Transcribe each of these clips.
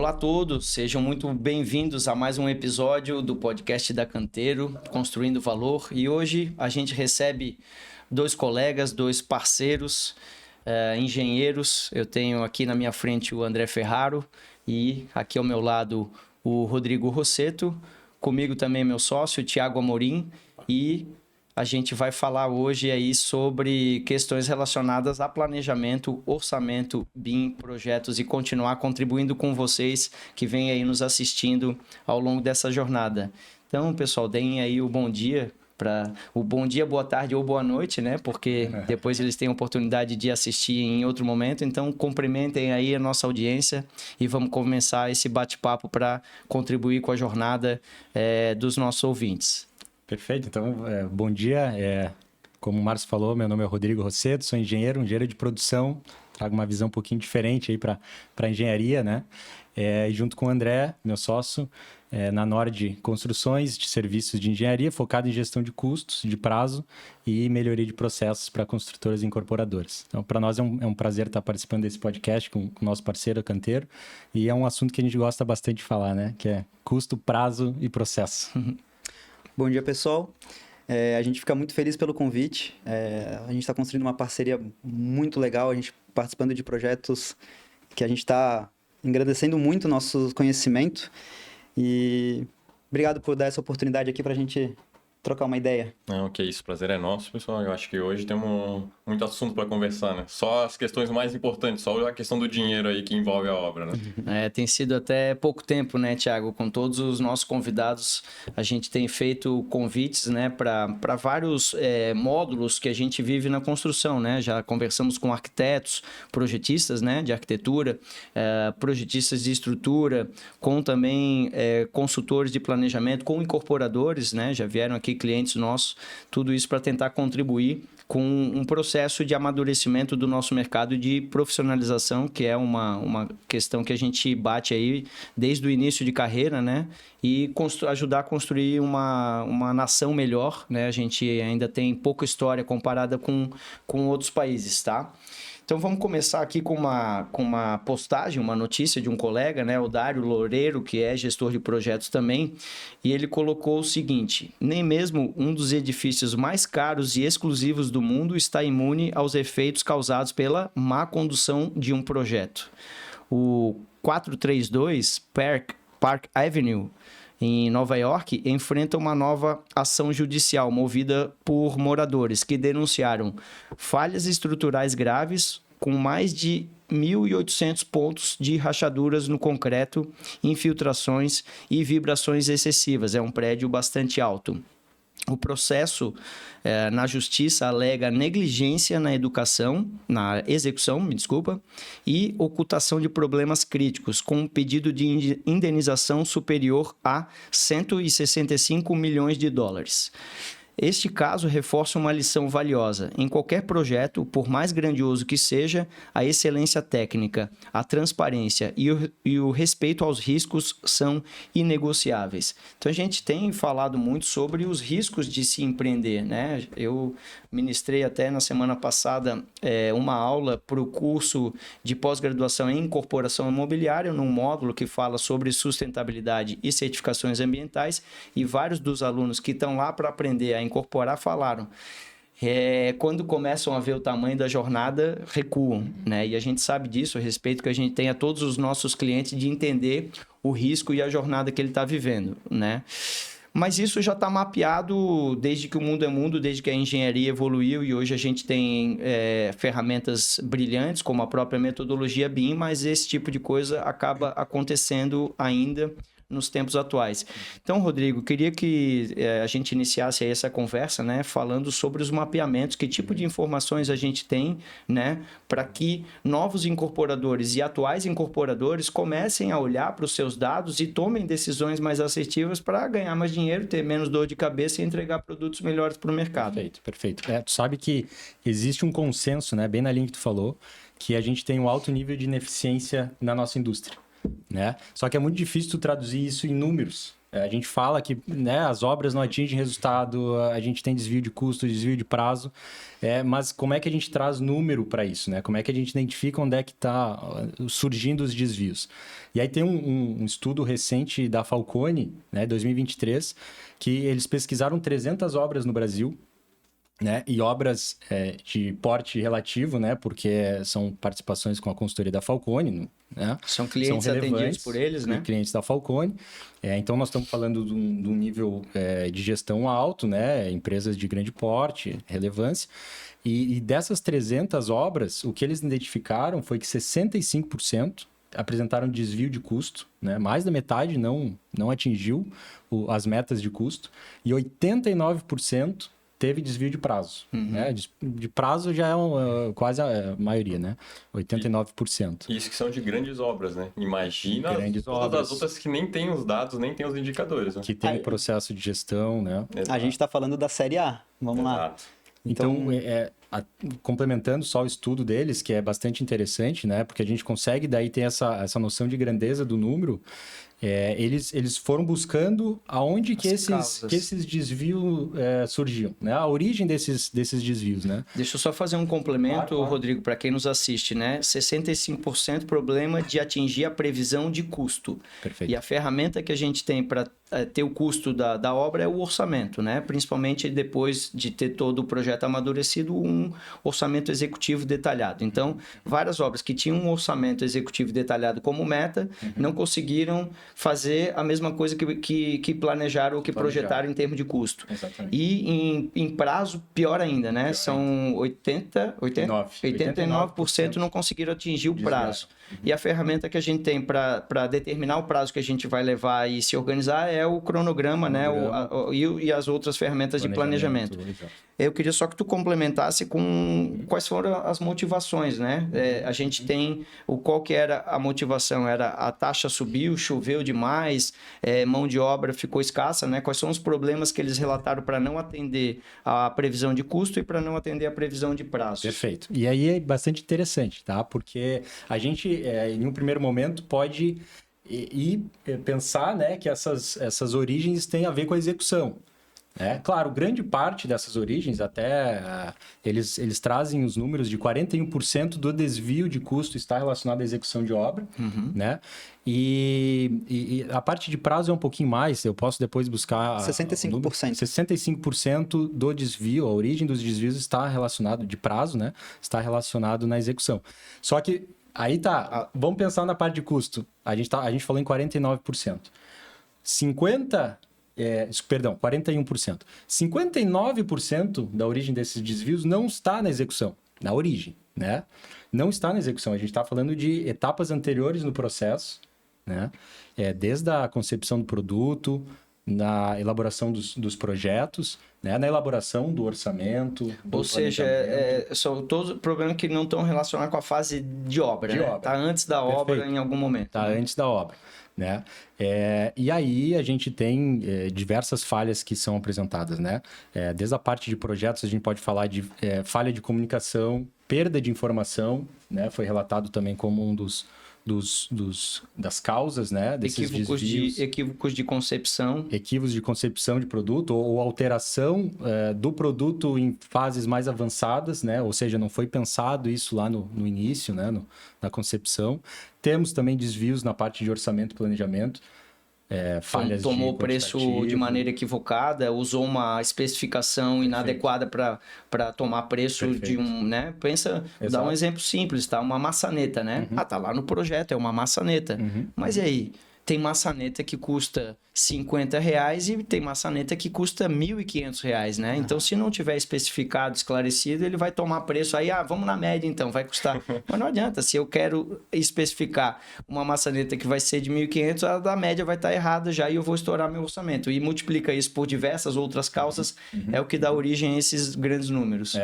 Olá a todos, sejam muito bem-vindos a mais um episódio do podcast da Canteiro, Construindo Valor. E hoje a gente recebe dois colegas, dois parceiros, engenheiros. Eu tenho aqui na minha frente o André Ferraro e aqui ao meu lado o Rodrigo Rossetto. Comigo também meu sócio, o Thiago Amorim, e a gente vai falar hoje aí sobre questões relacionadas a planejamento, orçamento, BIM, projetos e continuar contribuindo com vocês que vêm aí nos assistindo ao longo dessa jornada. Então, pessoal, deem aí o bom dia, bom dia, boa tarde ou boa noite, né? Porque depois eles têm a oportunidade de assistir em outro momento. Então, cumprimentem aí a nossa audiência e vamos começar esse bate-papo para contribuir com a jornada dos nossos ouvintes. Perfeito, então, bom dia. Como o Márcio falou, meu nome é Rodrigo Rossetto, sou engenheiro de produção, trago uma visão um pouquinho diferente aí para a engenharia, né? Junto com o André, meu sócio, na Nord Construções de Serviços de Engenharia, focado em gestão de custos, de prazo e melhoria de processos para construtoras e incorporadoras. Então, para nós é um prazer estar participando desse podcast com o nosso parceiro, a Canteiro, e é um assunto que a gente gosta bastante de falar, né? Que é custo, prazo e processo. Bom dia, pessoal. A gente fica muito feliz pelo convite. A gente está construindo uma parceria muito legal, a gente participando de projetos que a gente está engrandecendo muito o nosso conhecimento. E obrigado por dar essa oportunidade aqui para a gente trocar uma ideia. Não, que isso, prazer é nosso, pessoal. Eu acho que hoje temos muito assunto para conversar, né? Só as questões mais importantes, só a questão do dinheiro aí que envolve a obra, né? Tem sido até pouco tempo, né, Thiago? Com todos os nossos convidados, a gente tem feito convites, né, para vários módulos que a gente vive na construção, né? Já conversamos com arquitetos, projetistas, né, de arquitetura, projetistas de estrutura, com também consultores de planejamento, com incorporadores, né? Já vieram aqui clientes nossos, tudo isso para tentar contribuir com um processo de amadurecimento do nosso mercado de profissionalização, que é uma questão que a gente bate aí desde o início de carreira, né? E ajudar a construir uma nação melhor, né? A gente ainda tem pouca história comparada com outros países, tá? Então vamos começar aqui com uma postagem, uma notícia de um colega, né, o Dário Loureiro, que é gestor de projetos também, e ele colocou o seguinte: nem mesmo um dos edifícios mais caros e exclusivos do mundo está imune aos efeitos causados pela má condução de um projeto. O 432 Park Avenue, em Nova York, enfrenta uma nova ação judicial movida por moradores que denunciaram falhas estruturais graves com mais de 1.800 pontos de rachaduras no concreto, infiltrações e vibrações excessivas. É um prédio bastante alto. O processo na justiça alega negligência na execução, e ocultação de problemas críticos, com um pedido de indenização superior a 165 milhões de dólares. Este caso reforça uma lição valiosa. Em qualquer projeto, por mais grandioso que seja, a excelência técnica, a transparência e o respeito aos riscos são inegociáveis. Então, a gente tem falado muito sobre os riscos de se empreender, né? Eu ministrei até na semana passada uma aula para o curso de pós-graduação em incorporação imobiliária, num módulo que fala sobre sustentabilidade e certificações ambientais, e vários dos alunos que estão lá para aprender a incorporar falaram: quando começam a ver o tamanho da jornada, recuam, né? E a gente sabe disso, a respeito que a gente tem a todos os nossos clientes de entender o risco e a jornada que ele está vivendo, né? Mas isso já está mapeado desde que o mundo é mundo, desde que a engenharia evoluiu, e hoje a gente tem ferramentas brilhantes, como a própria metodologia BIM, mas esse tipo de coisa acaba acontecendo ainda nos tempos atuais. Então, Rodrigo, queria que a gente iniciasse aí essa conversa, né, falando sobre os mapeamentos, que tipo de informações a gente tem, né, para que novos incorporadores e atuais incorporadores comecem a olhar para os seus dados e tomem decisões mais assertivas para ganhar mais dinheiro, ter menos dor de cabeça e entregar produtos melhores para o mercado. Perfeito. Tu sabe que existe um consenso, né, bem na linha que tu falou, que a gente tem um alto nível de ineficiência na nossa indústria, né? Só que é muito difícil tu traduzir isso em números. A gente fala que, né, as obras não atingem resultado, a gente tem desvio de custo, desvio de prazo, mas como é que a gente traz número para isso, né? Como é que a gente identifica onde é que está surgindo os desvios? E aí tem um estudo recente da Falcone, né, 2023, que eles pesquisaram 300 obras no Brasil, né? E obras de porte relativo, né? Porque são participações com a consultoria da Falcone, né? São clientes atendidos por eles, né? Clientes da Falcone. Então, nós estamos falando de um nível de gestão alto, né? Empresas de grande porte, relevância. E dessas 300 obras, o que eles identificaram foi que 65% apresentaram desvio de custo, né? Mais da metade não atingiu as metas de custo. E 89% teve desvio de prazo. Né? De prazo já é quase a maioria, né? 89%. Isso que são de grandes obras, né? Imagina Grandes todas obras. as outras que nem tem os dados, nem tem os indicadores. Né? Que tem processo de gestão, né? A gente está falando da série A. Vamos lá. Exato. Então, complementando só o estudo deles, que é bastante interessante, né? Porque a gente consegue daí ter essa noção de grandeza do número. Eles foram buscando aonde que esses desvios surgiam, né? A origem desses desvios, né? Deixa eu só fazer um complemento, claro. Rodrigo, para quem nos assiste, né? 65% problema de atingir a previsão de custo. Perfeito. E a ferramenta que a gente tem para ter o custo da obra é o orçamento, né? Principalmente depois de ter todo o projeto amadurecido, um orçamento executivo detalhado. Então, várias obras que tinham um orçamento executivo detalhado como meta, não conseguiram fazer a mesma coisa que planejaram ou que projetaram em termos de custo. Exatamente. E em prazo, pior ainda, né? São 89% não conseguiram atingir o prazo. E a ferramenta que a gente tem para determinar o prazo que a gente vai levar e se organizar é o cronograma, né? E as outras ferramentas de planejamento. Eu queria só que tu complementasse com quais foram as motivações, né? A gente tem qual que era a motivação? Era a taxa subiu, choveu demais, mão de obra ficou escassa, né? Quais são os problemas que eles relataram para não atender a previsão de custo e para não atender a previsão de prazo? Perfeito. E aí é bastante interessante, tá? Porque a gente, em um primeiro momento, pode pensar, né, que essas origens têm a ver com a execução. Claro, grande parte dessas origens, até eles trazem os números de 41% do desvio de custo está relacionado à execução de obra, né? E a parte de prazo é um pouquinho mais, eu posso depois buscar... 65%. 65% do desvio, a origem dos desvios está relacionado, de prazo, né? Está relacionado na execução. Só que, aí tá, vamos pensar na parte de custo. A gente falou em 49%. 41%. 59% da origem desses desvios não está na execução, na origem, né? Não está na execução. A gente está falando de etapas anteriores no processo, né? Desde a concepção do produto, na elaboração dos projetos, né? Na elaboração do orçamento. Ou seja, são todos problemas que não estão relacionados com a fase de obra, né? Está antes da obra em algum momento. Está antes da obra. Né? E aí a gente tem diversas falhas que são apresentadas, né? Desde a parte de projetos a gente pode falar de falha de comunicação, perda de informação, né? Foi relatado também como um das causas, né? Desses desvios. Equívocos de concepção. Equívocos de concepção de produto ou alteração do produto em fases mais avançadas, né? Ou seja, não foi pensado isso lá no início, né? Na concepção. Temos também desvios na parte de orçamento e planejamento. Falhas tomou o preço de maneira equivocada, usou uma especificação inadequada para tomar preço de né? Pensa, dá um exemplo simples, tá? Uma maçaneta, né? Tá lá no projeto, é uma maçaneta. Mas e aí? Tem maçaneta que custa R$50 e tem maçaneta que custa R$1.500, né? Então, se não tiver especificado, esclarecido, ele vai tomar preço. Aí, vamos na média, então, vai custar. Mas não adianta. Se eu quero especificar uma maçaneta que vai ser de R$1.500, a da média vai estar errada já e eu vou estourar meu orçamento. E multiplica isso por diversas outras causas, é o que dá origem a esses grandes números.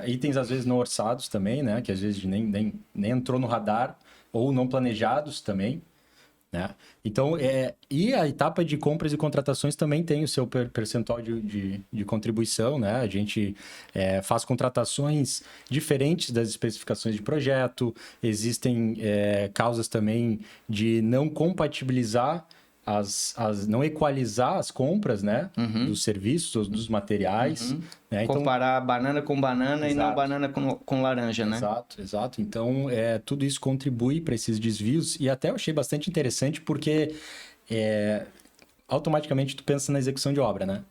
Itens, às vezes, não orçados também, né? Que às vezes nem entrou no radar ou não planejados também. Né? Então, e a etapa de compras e contratações também tem o seu percentual de contribuição, né? A gente faz contratações diferentes das especificações de projeto, existem causas também de não compatibilizar não equalizar as compras, né? Dos serviços, dos materiais. Né? Então, comparar banana com banana e não banana com laranja, né? Exato. Então, tudo isso contribui para esses desvios. E até eu achei bastante interessante porque automaticamente tu pensa na execução de obra, né?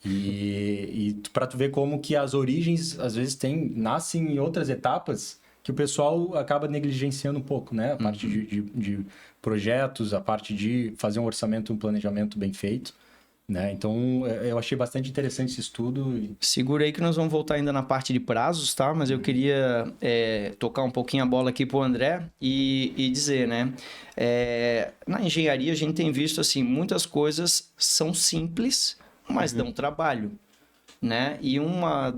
E para tu ver como que as origens, às vezes, nascem em outras etapas que o pessoal acaba negligenciando um pouco, né? A parte de projetos, a parte de fazer um orçamento, um planejamento bem feito, né? Então, eu achei bastante interessante esse estudo. Segura aí que nós vamos voltar ainda na parte de prazos, tá? Mas eu queria tocar um pouquinho a bola aqui pro André e dizer, né? Na engenharia, a gente tem visto, assim, muitas coisas são simples, mas dão trabalho. Né? E uma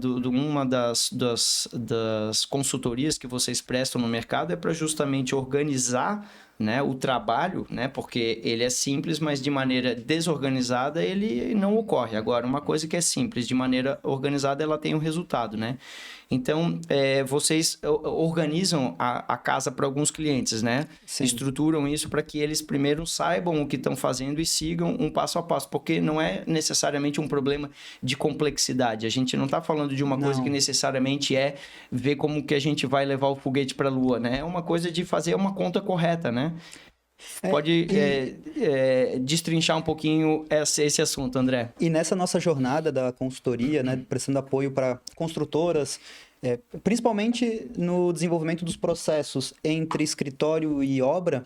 das consultorias que vocês prestam no mercado é para justamente organizar, né, o trabalho, né? Porque ele é simples, mas de maneira desorganizada ele não ocorre. Agora, uma coisa que é simples, de maneira organizada, ela tem um resultado, né? Então, vocês organizam a casa para alguns clientes, né? Sim. Estruturam isso para que eles primeiro saibam o que estão fazendo e sigam um passo a passo, porque não é necessariamente um problema de complexidade. A gente não está falando de uma coisa que necessariamente é ver como que a gente vai levar o foguete para a Lua, né? É uma coisa de fazer uma conta correta, né? Pode destrinchar um pouquinho esse assunto, André. E nessa nossa jornada da consultoria, né, prestando apoio para construtoras, principalmente no desenvolvimento dos processos entre escritório e obra,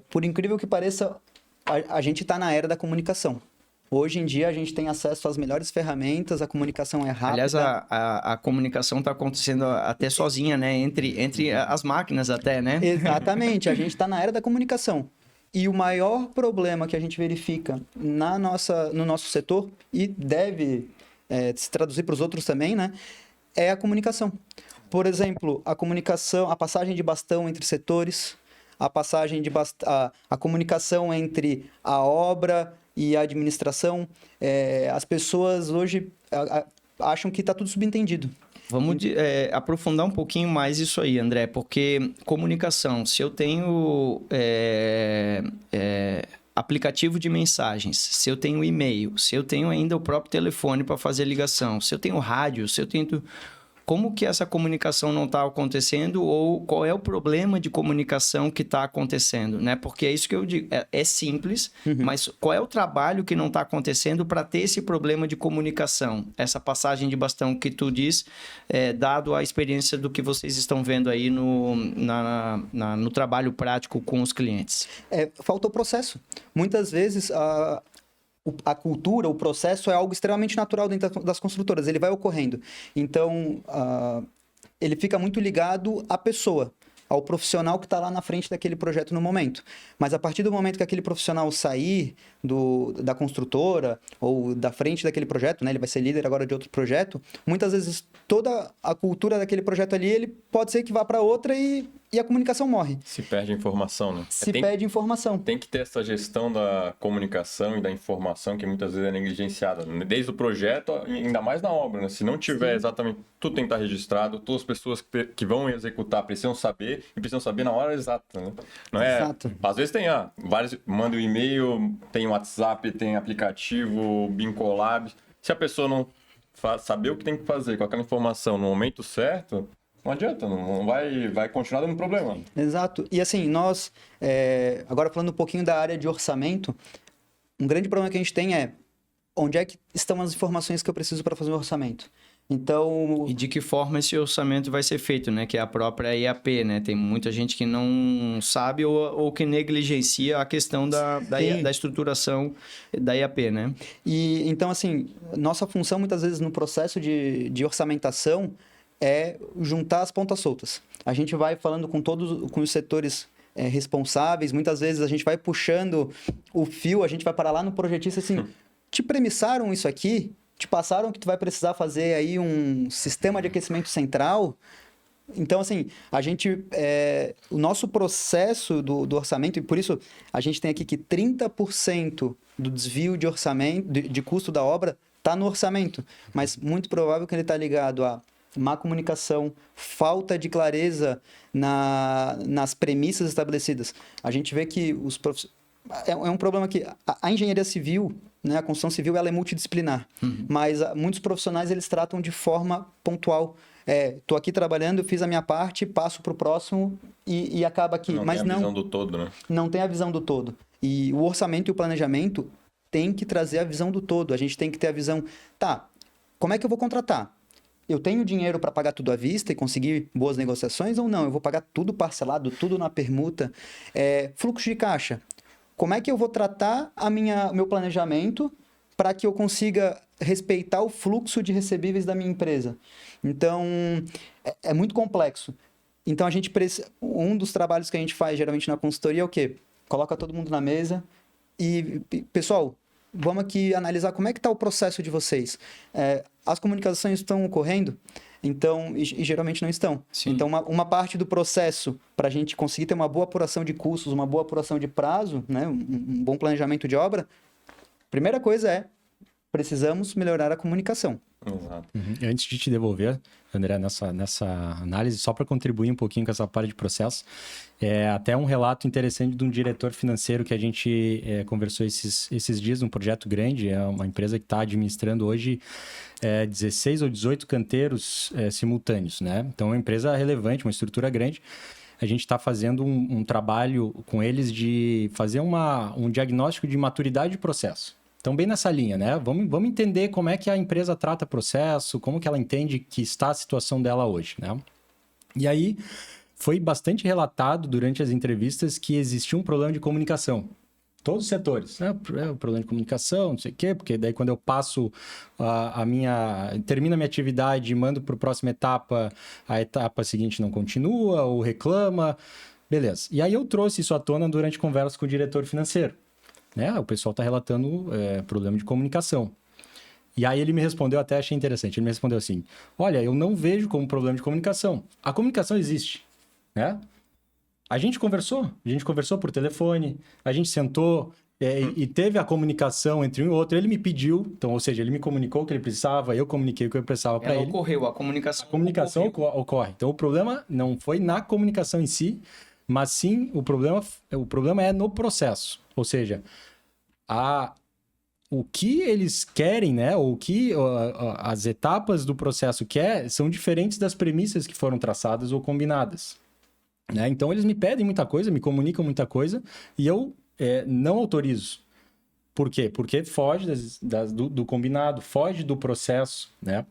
por incrível que pareça, a gente está na era da comunicação. Hoje em dia, a gente tem acesso às melhores ferramentas, a comunicação é rápida. Aliás, a comunicação está acontecendo até sozinha, né? Entre as máquinas até, né? Exatamente, a gente está na era da comunicação. E o maior problema que a gente verifica no nosso setor, e deve se traduzir para os outros também, né? É a comunicação. Por exemplo, a comunicação, a passagem de bastão entre setores, a comunicação entre a obra e a administração. As pessoas hoje acham que está tudo subentendido. Vamos aprofundar um pouquinho mais isso aí, André, porque comunicação, se eu tenho aplicativo de mensagens, se eu tenho e-mail, se eu tenho ainda o próprio telefone para fazer ligação, se eu tenho rádio, se eu tenho... Como que essa comunicação não está acontecendo ou qual é o problema de comunicação que está acontecendo, né? Porque é isso que eu digo, é simples, mas qual é o trabalho que não está acontecendo para ter esse problema de comunicação? Essa passagem de bastão que tu diz, dado a experiência do que vocês estão vendo aí no trabalho prático com os clientes. Faltou processo. Muitas vezes... A cultura, o processo é algo extremamente natural dentro das construtoras, ele vai ocorrendo. Então, ele fica muito ligado à pessoa, ao profissional que está lá na frente daquele projeto no momento. Mas a partir do momento que aquele profissional sair da construtora ou da frente daquele projeto, né, ele vai ser líder agora de outro projeto, muitas vezes toda a cultura daquele projeto ali, ele pode ser que vá para outra e a comunicação morre. Se perde informação, né? Perde informação. Tem que ter essa gestão da comunicação e da informação que muitas vezes é negligenciada, né? Desde o projeto, ainda mais na obra, né? Se não tiver exatamente, tudo tem que estar registrado, todas as pessoas que vão executar precisam saber e precisam saber na hora exata, né? Não é? Exato. Às vezes tem, vários, manda um e-mail, tem WhatsApp, tem aplicativo, Bincolab. Se a pessoa não saber o que tem que fazer com aquela informação no momento certo, não adianta, não vai continuar dando problema. Exato. E assim, nós, agora falando um pouquinho da área de orçamento, um grande problema que a gente tem é onde é que estão as informações que eu preciso para fazer um orçamento. Então... E de que forma esse orçamento vai ser feito, né? Que é a própria IAP, né? Tem muita gente que não sabe ou que negligencia a questão da estruturação da IAP, né? E então, assim, nossa função muitas vezes no processo de orçamentação é juntar as pontas soltas. A gente vai falando com os setores responsáveis, muitas vezes a gente vai puxando o fio, a gente vai parar lá no projetista assim, te premissaram isso aqui? Te passaram que tu vai precisar fazer aí um sistema de aquecimento central? Então, assim, a gente... o nosso processo do orçamento, e por isso a gente tem aqui que 30% do desvio de orçamento, de custo da obra, está no orçamento. Mas muito provável que ele está ligado a má comunicação, falta de clareza nas premissas estabelecidas. A gente vê que é um problema que a engenharia civil, né, a construção civil, ela é multidisciplinar, mas muitos profissionais eles tratam de forma pontual. Tô aqui trabalhando, eu fiz a minha parte, passo para o próximo e acaba aqui. Não mas tem a visão do todo, né? Não tem a visão do todo. E o orçamento e o planejamento tem que trazer a visão do todo. A gente tem que ter a visão, tá, como é que eu vou contratar? Eu tenho dinheiro para pagar tudo à vista e conseguir boas negociações ou não? Eu vou pagar tudo parcelado, tudo na permuta? Fluxo de caixa. Como é que eu vou tratar meu planejamento para que eu consiga respeitar o fluxo de recebíveis da minha empresa? Então, é muito complexo. Então, um dos trabalhos que a gente faz geralmente na consultoria é o quê? Coloca todo mundo na mesa e, pessoal, vamos aqui analisar como é que está o processo de vocês. As comunicações estão ocorrendo? Então, e geralmente não estão. Sim. Então, uma parte do processo para a gente conseguir ter uma boa apuração de custos, uma boa apuração de prazo, né, um bom planejamento de obra, primeira coisa precisamos melhorar a comunicação. Exato. Antes de te devolver, André, nessa análise, só para contribuir um pouquinho com essa parte de processo, até um relato interessante de um diretor financeiro que a gente conversou esses dias, um projeto grande, é uma empresa que está administrando hoje 16 ou 18 canteiros simultâneos, né? Então, é uma empresa relevante, uma estrutura grande. A gente está fazendo um trabalho com eles de fazer um diagnóstico de maturidade de processo. Então, bem nessa linha, né? Vamos entender como é que a empresa trata processo, como que ela entende que está a situação dela hoje, né? E aí, foi bastante relatado durante as entrevistas que existia um problema de comunicação. Todos os setores, né? Problema de comunicação, não sei o quê, porque daí quando eu passo termino a minha atividade e mando para a próxima etapa, a etapa seguinte não continua ou reclama, beleza. E aí eu trouxe isso à tona durante conversa com o diretor financeiro. Né? O pessoal está relatando problema de comunicação. E aí ele me respondeu, até achei interessante, ele me respondeu assim, olha, eu não vejo como problema de comunicação. A comunicação existe, né? A gente conversou por telefone, a gente sentou e teve a comunicação entre um e outro, ele me pediu, então, ou seja, ele me comunicou o que ele precisava, eu comuniquei o que eu precisava para ele. Ocorreu, a comunicação ocorre. Então, o problema não foi na comunicação em si, mas sim o problema é no processo. Ou seja, o que eles querem, né? Ou o que as etapas do processo quer são diferentes das premissas que foram traçadas ou combinadas. Né? Então, eles me pedem muita coisa, me comunicam muita coisa e eu não autorizo. Por quê? Porque foge do combinado, foge do processo, né?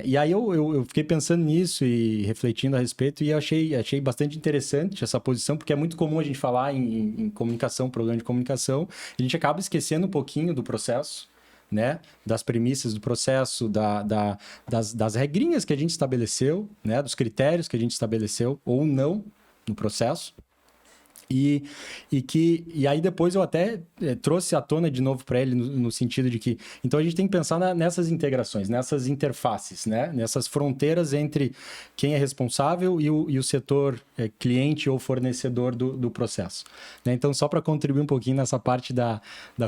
E aí eu fiquei pensando nisso e refletindo a respeito e eu achei bastante interessante essa posição, porque é muito comum a gente falar em comunicação, problema de comunicação, a gente acaba esquecendo um pouquinho do processo, né? Das premissas do processo, das regrinhas que a gente estabeleceu, né? Dos critérios que a gente estabeleceu ou não no processo. E aí depois eu até trouxe à tona de novo para ele no sentido de que então a gente tem que pensar nessas integrações, nessas interfaces, né? Nessas fronteiras entre quem é responsável e o setor cliente ou fornecedor do processo, né? Então só para contribuir um pouquinho nessa parte da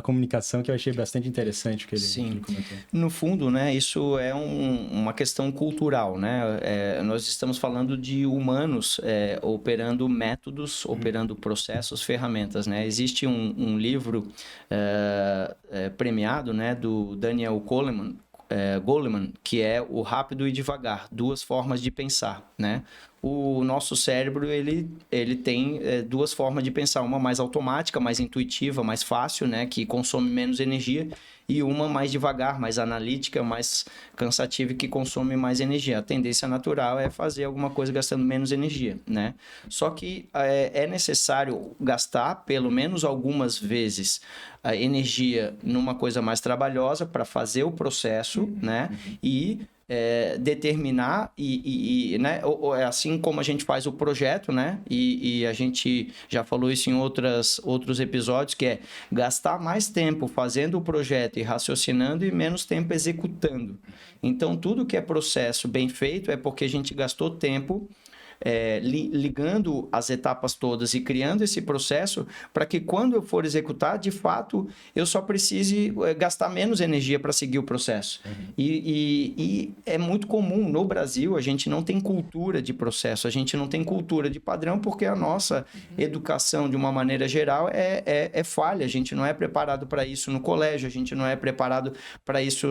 comunicação que eu achei bastante interessante que ele comentou. No fundo, né, isso é uma questão cultural, né? Nós estamos falando de humanos operando métodos, operando processos, ferramentas, né? Existe um livro premiado, né, do Daniel Goleman, que é o Rápido e Devagar, duas formas de pensar, né? O nosso cérebro, ele tem duas formas de pensar, uma mais automática, mais intuitiva, mais fácil, né, que consome menos energia, e uma mais devagar, mais analítica, mais cansativa e que consome mais energia. A tendência natural é fazer alguma coisa gastando menos energia, né? Só que é necessário gastar pelo menos algumas vezes a energia numa coisa mais trabalhosa para fazer o processo, né? E determinar né? Assim como a gente faz o projeto, né? E a gente já falou isso em outros episódios, que é gastar mais tempo fazendo o projeto e raciocinando e menos tempo executando. Então, tudo que é processo bem feito é porque a gente gastou tempo ligando as etapas todas e criando esse processo para que quando eu for executar, de fato, eu só precise gastar menos energia para seguir o processo. E é muito comum no Brasil, a gente não tem cultura de processo, a gente não tem cultura de padrão porque a nossa educação, de uma maneira geral, é falha. A gente não é preparado para isso no colégio, a gente não é preparado para isso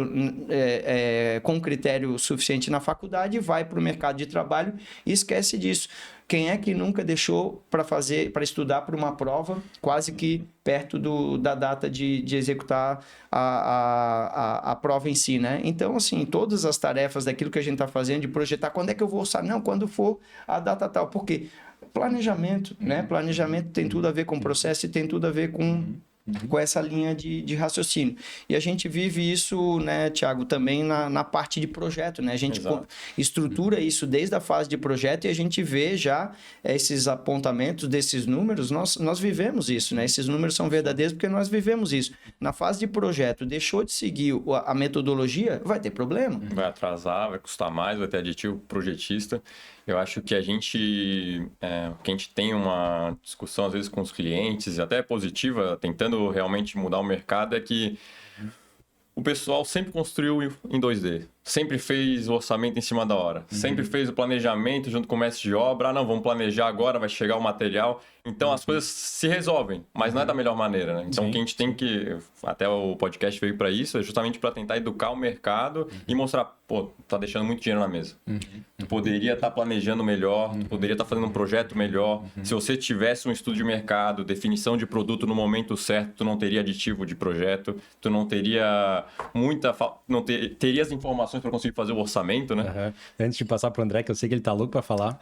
com critério suficiente na faculdade e vai para o mercado de trabalho e esquece disso. Quem é que nunca deixou para estudar para uma prova quase que perto da data de executar a prova em si, né? Então, assim, todas as tarefas daquilo que a gente está fazendo, de projetar, quando é que eu vou orçar? Não, quando for a data tal. Por quê? Planejamento, né? Planejamento tem tudo a ver com processo e tem tudo a ver com essa linha de raciocínio. E a gente vive isso, né, Thiago, também na parte de projeto, né? A gente estrutura isso desde a fase de projeto e a gente vê já esses apontamentos desses números, nós vivemos isso, né? Esses números são verdadeiros porque nós vivemos isso. Na fase de projeto, deixou de seguir a metodologia, vai ter problema. Vai atrasar, vai custar mais, vai ter aditivo projetista. Eu acho que a gente tem uma discussão, às vezes, com os clientes, até positiva, tentando realmente mudar o mercado, é que o pessoal sempre construiu em 2D. Sempre fez o orçamento em cima da hora. Sempre fez o planejamento junto com o mestre de obra. Não, vamos planejar agora, vai chegar o material. Então, as coisas se resolvem, mas não é da melhor maneira, né? Então, o que a gente tem que... Até o podcast veio para isso, é justamente para tentar educar o mercado e mostrar, pô, tá deixando muito dinheiro na mesa. Tu poderia estar planejando melhor, tu poderia estar fazendo um projeto melhor. Se você tivesse um estudo de mercado, definição de produto no momento certo, tu não teria aditivo de projeto, tu não teria teria as informações para conseguir fazer o orçamento, né? Antes de passar para o André, que eu sei que ele tá louco para falar.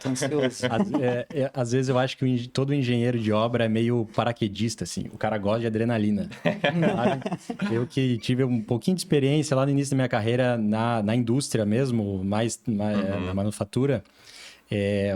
Às vezes eu acho que todo engenheiro de obra é meio paraquedista, assim. O cara gosta de adrenalina. Eu que tive um pouquinho de experiência lá no início da minha carreira na indústria mesmo, na manufatura,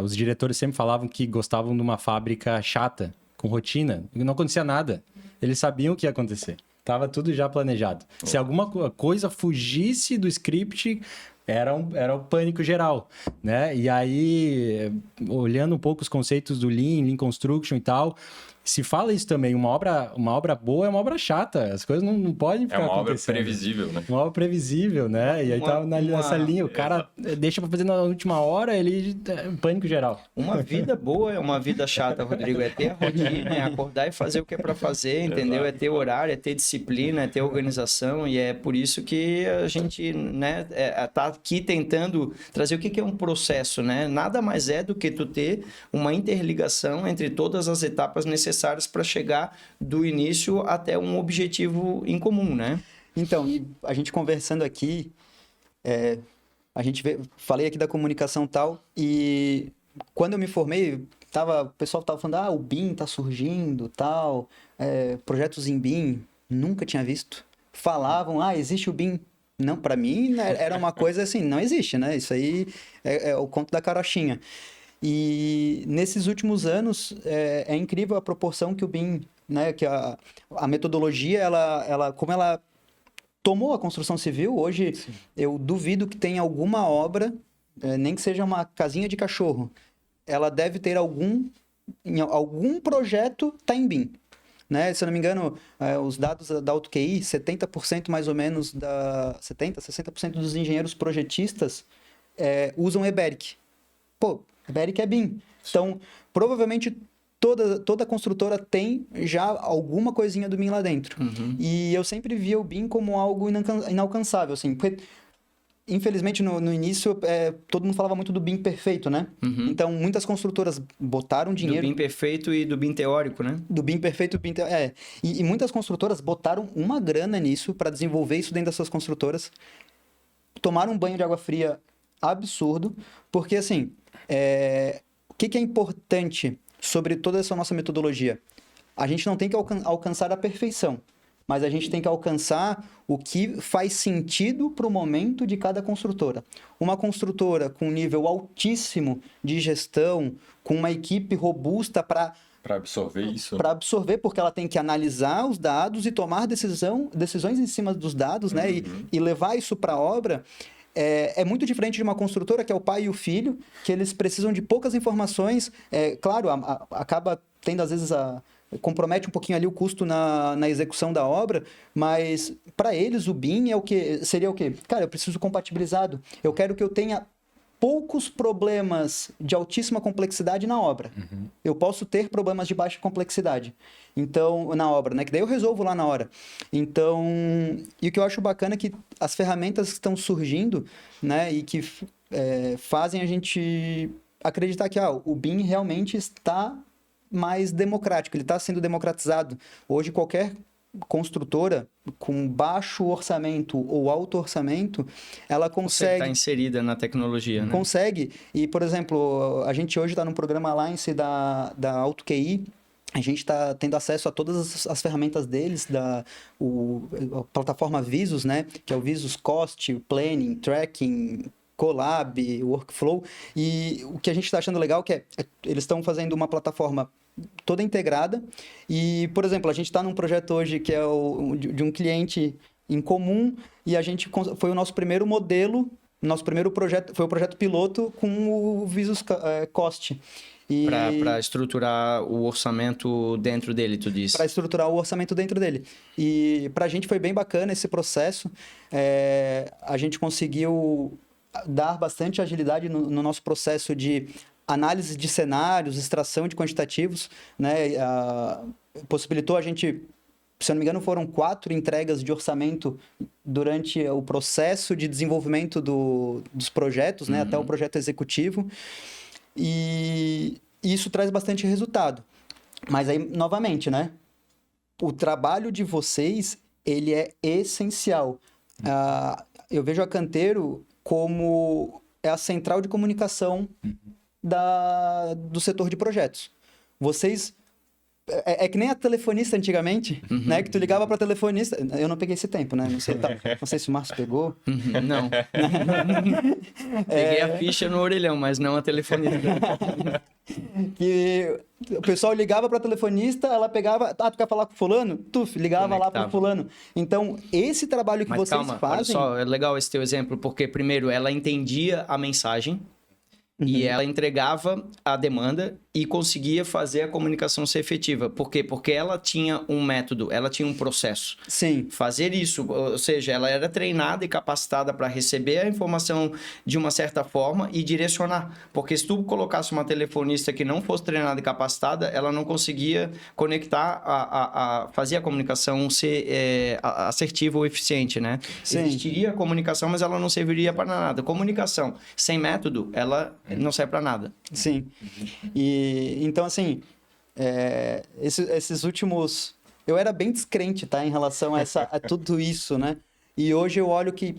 os diretores sempre falavam que gostavam de uma fábrica chata, com rotina, e não acontecia nada. Eles sabiam o que ia acontecer. Tava tudo já planejado. Se alguma coisa fugisse do script, era o pânico geral, né? E aí, olhando um pouco os conceitos do Lean Construction e tal, se fala isso também, uma obra boa é uma obra chata, as coisas não podem ficar acontecendo. É uma obra previsível, né? Uma obra previsível, né? E aí tá nessa linha, o cara deixa pra fazer na última hora, ele pânico geral. Uma vida boa é uma vida chata, Rodrigo, é ter a rotina, é acordar e fazer o que é pra fazer, entendeu? É ter horário, é ter disciplina, é ter organização, e é por isso que a gente, né, tá aqui tentando trazer o que é um processo, né? Nada mais é do que tu ter uma interligação entre todas as etapas necessárias para chegar do início até um objetivo em comum, né? Então, e a gente conversando aqui, falei aqui da comunicação e tal, e quando eu me formei, o pessoal tava falando, o BIM tá surgindo, tal, projetos em BIM, nunca tinha visto. Falavam, existe o BIM. Não, para mim era uma coisa assim, não existe, né? Isso aí é o conto da carochinha. E nesses últimos anos, é incrível a proporção que o BIM, né, que a metodologia, como ela tomou a construção civil, hoje Sim. Eu duvido que tenha alguma obra, nem que seja uma casinha de cachorro, ela deve ter algum projeto tá em BIM. Né? Se eu não me engano, os dados da AutoQI, 70% mais ou menos, 60% dos engenheiros projetistas usam EBERIC. Pô, EBERIC é BIM. Então, provavelmente, toda construtora tem já alguma coisinha do BIM lá dentro. Uhum. E eu sempre via o BIM como algo inalcançável, assim, porque, infelizmente, no início, todo mundo falava muito do BIM perfeito, né? Uhum. Então, muitas construtoras botaram dinheiro... Do BIM perfeito e do BIM teórico, né? Do BIM perfeito e do BIM teórico, E muitas construtoras botaram uma grana nisso para desenvolver isso dentro das suas construtoras. Tomaram um banho de água fria absurdo, porque, assim... O que é importante sobre toda essa nossa metodologia? A gente não tem que alcançar a perfeição, mas a gente tem que alcançar o que faz sentido para o momento de cada construtora. Uma construtora com nível altíssimo de gestão, com uma equipe robusta para absorver isso. Para absorver, porque ela tem que analisar os dados e tomar decisões em cima dos dados, né? E levar isso para a obra. é muito diferente de uma construtora, que é o pai e o filho, que eles precisam de poucas informações. Claro, acaba tendo, às vezes, compromete um pouquinho ali o custo na execução da obra, mas para eles o BIM seria o quê? Cara, eu preciso compatibilizado. Eu quero que eu tenha poucos problemas de altíssima complexidade na obra. Eu posso ter problemas de baixa complexidade. Então, na obra, né? Que daí eu resolvo lá na hora. Então, e o que eu acho bacana é que as ferramentas que estão surgindo, né? E que fazem a gente acreditar que o BIM realmente está mais democrático, ele está sendo democratizado. Hoje, qualquer construtora com baixo orçamento ou alto orçamento, ela consegue... Está inserida na tecnologia, né? Consegue. E, por exemplo, a gente hoje está num programa Alliance da AutoQI. A gente está tendo acesso a todas as ferramentas deles, a plataforma Visus, né? Que é o Visus Cost, Planning, Tracking, Colab, Workflow. E o que a gente está achando legal é que eles estão fazendo uma plataforma toda integrada. E, por exemplo, a gente está num projeto hoje que é de um cliente em comum, e foi o nosso primeiro modelo, nosso primeiro projeto, foi o projeto piloto com o Visus Cost. Para estruturar o orçamento dentro dele, tu disse. Para estruturar o orçamento dentro dele. E para a gente foi bem bacana esse processo. A gente conseguiu dar bastante agilidade no nosso processo de análise de cenários, extração de quantitativos, né? Possibilitou a gente, se eu não me engano, foram 4 entregas de orçamento durante o processo de desenvolvimento dos projetos, né? Até o projeto executivo. E isso traz bastante resultado. Mas aí, novamente, né? O trabalho de vocês, ele é essencial. Eu vejo a Canteiro como a central de comunicação do setor de projetos. Vocês... É que nem a telefonista antigamente, né? Que tu ligava para telefonista. Eu não peguei esse tempo, né? Não sei se o Márcio pegou. Não. Peguei a ficha no orelhão, mas não a telefonista. Que o pessoal ligava para telefonista, ela pegava... tu quer falar com fulano? Ligava lá para fulano. Então, esse trabalho que vocês fazem... Olha só, é legal esse teu exemplo, porque primeiro ela entendia a mensagem, e ela entregava a demanda e conseguia fazer a comunicação ser efetiva. Por quê? Porque ela tinha um método, ela tinha um processo. Sim. Fazer isso, ou seja, ela era treinada e capacitada para receber a informação de uma certa forma e direcionar. Porque se tu colocasse uma telefonista que não fosse treinada e capacitada, ela não conseguia conectar, fazer a comunicação ser assertiva ou eficiente, né? Sim. Existiria a comunicação, mas ela não serviria para nada. Comunicação sem método, ela não serve para nada. Sim. E então, assim, esses últimos... Eu era bem descrente, tá? Em relação a tudo isso, né? E hoje eu olho que,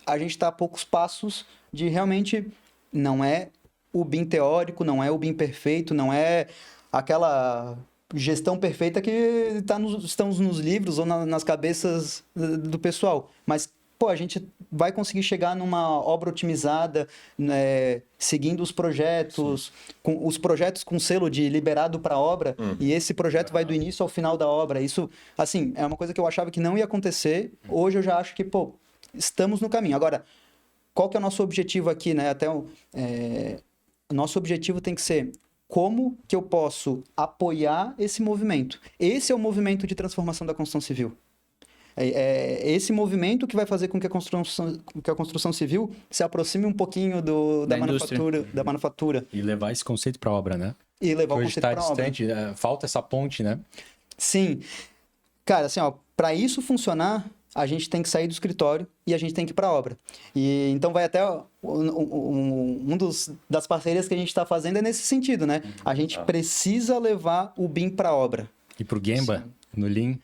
a gente tá a poucos passos de realmente... Não é o BIM teórico, não é o BIM perfeito, não é aquela gestão perfeita que estão nos livros ou nas cabeças do pessoal. Mas... a gente vai conseguir chegar numa obra otimizada, né, seguindo os projetos, com selo de liberado para obra, e esse projeto vai do início ao final da obra. Isso, assim, é uma coisa que eu achava que não ia acontecer. Hoje eu já acho que, estamos no caminho. Agora, qual que é o nosso objetivo aqui, né? Nosso objetivo tem que ser como que eu posso apoiar esse movimento. Esse é o movimento de transformação da construção civil. É esse movimento que vai fazer com que a construção civil se aproxime um pouquinho da manufatura. E levar esse conceito para a obra, né? E levar o conceito para a obra. Hoje está distante, falta essa ponte, né? Sim. Cara, assim, para isso funcionar, a gente tem que sair do escritório e a gente tem que ir para a obra. E então vai até das parcerias que a gente está fazendo é nesse sentido, né? A gente precisa levar o BIM para a obra. E para o Gemba? Sim. No Lean,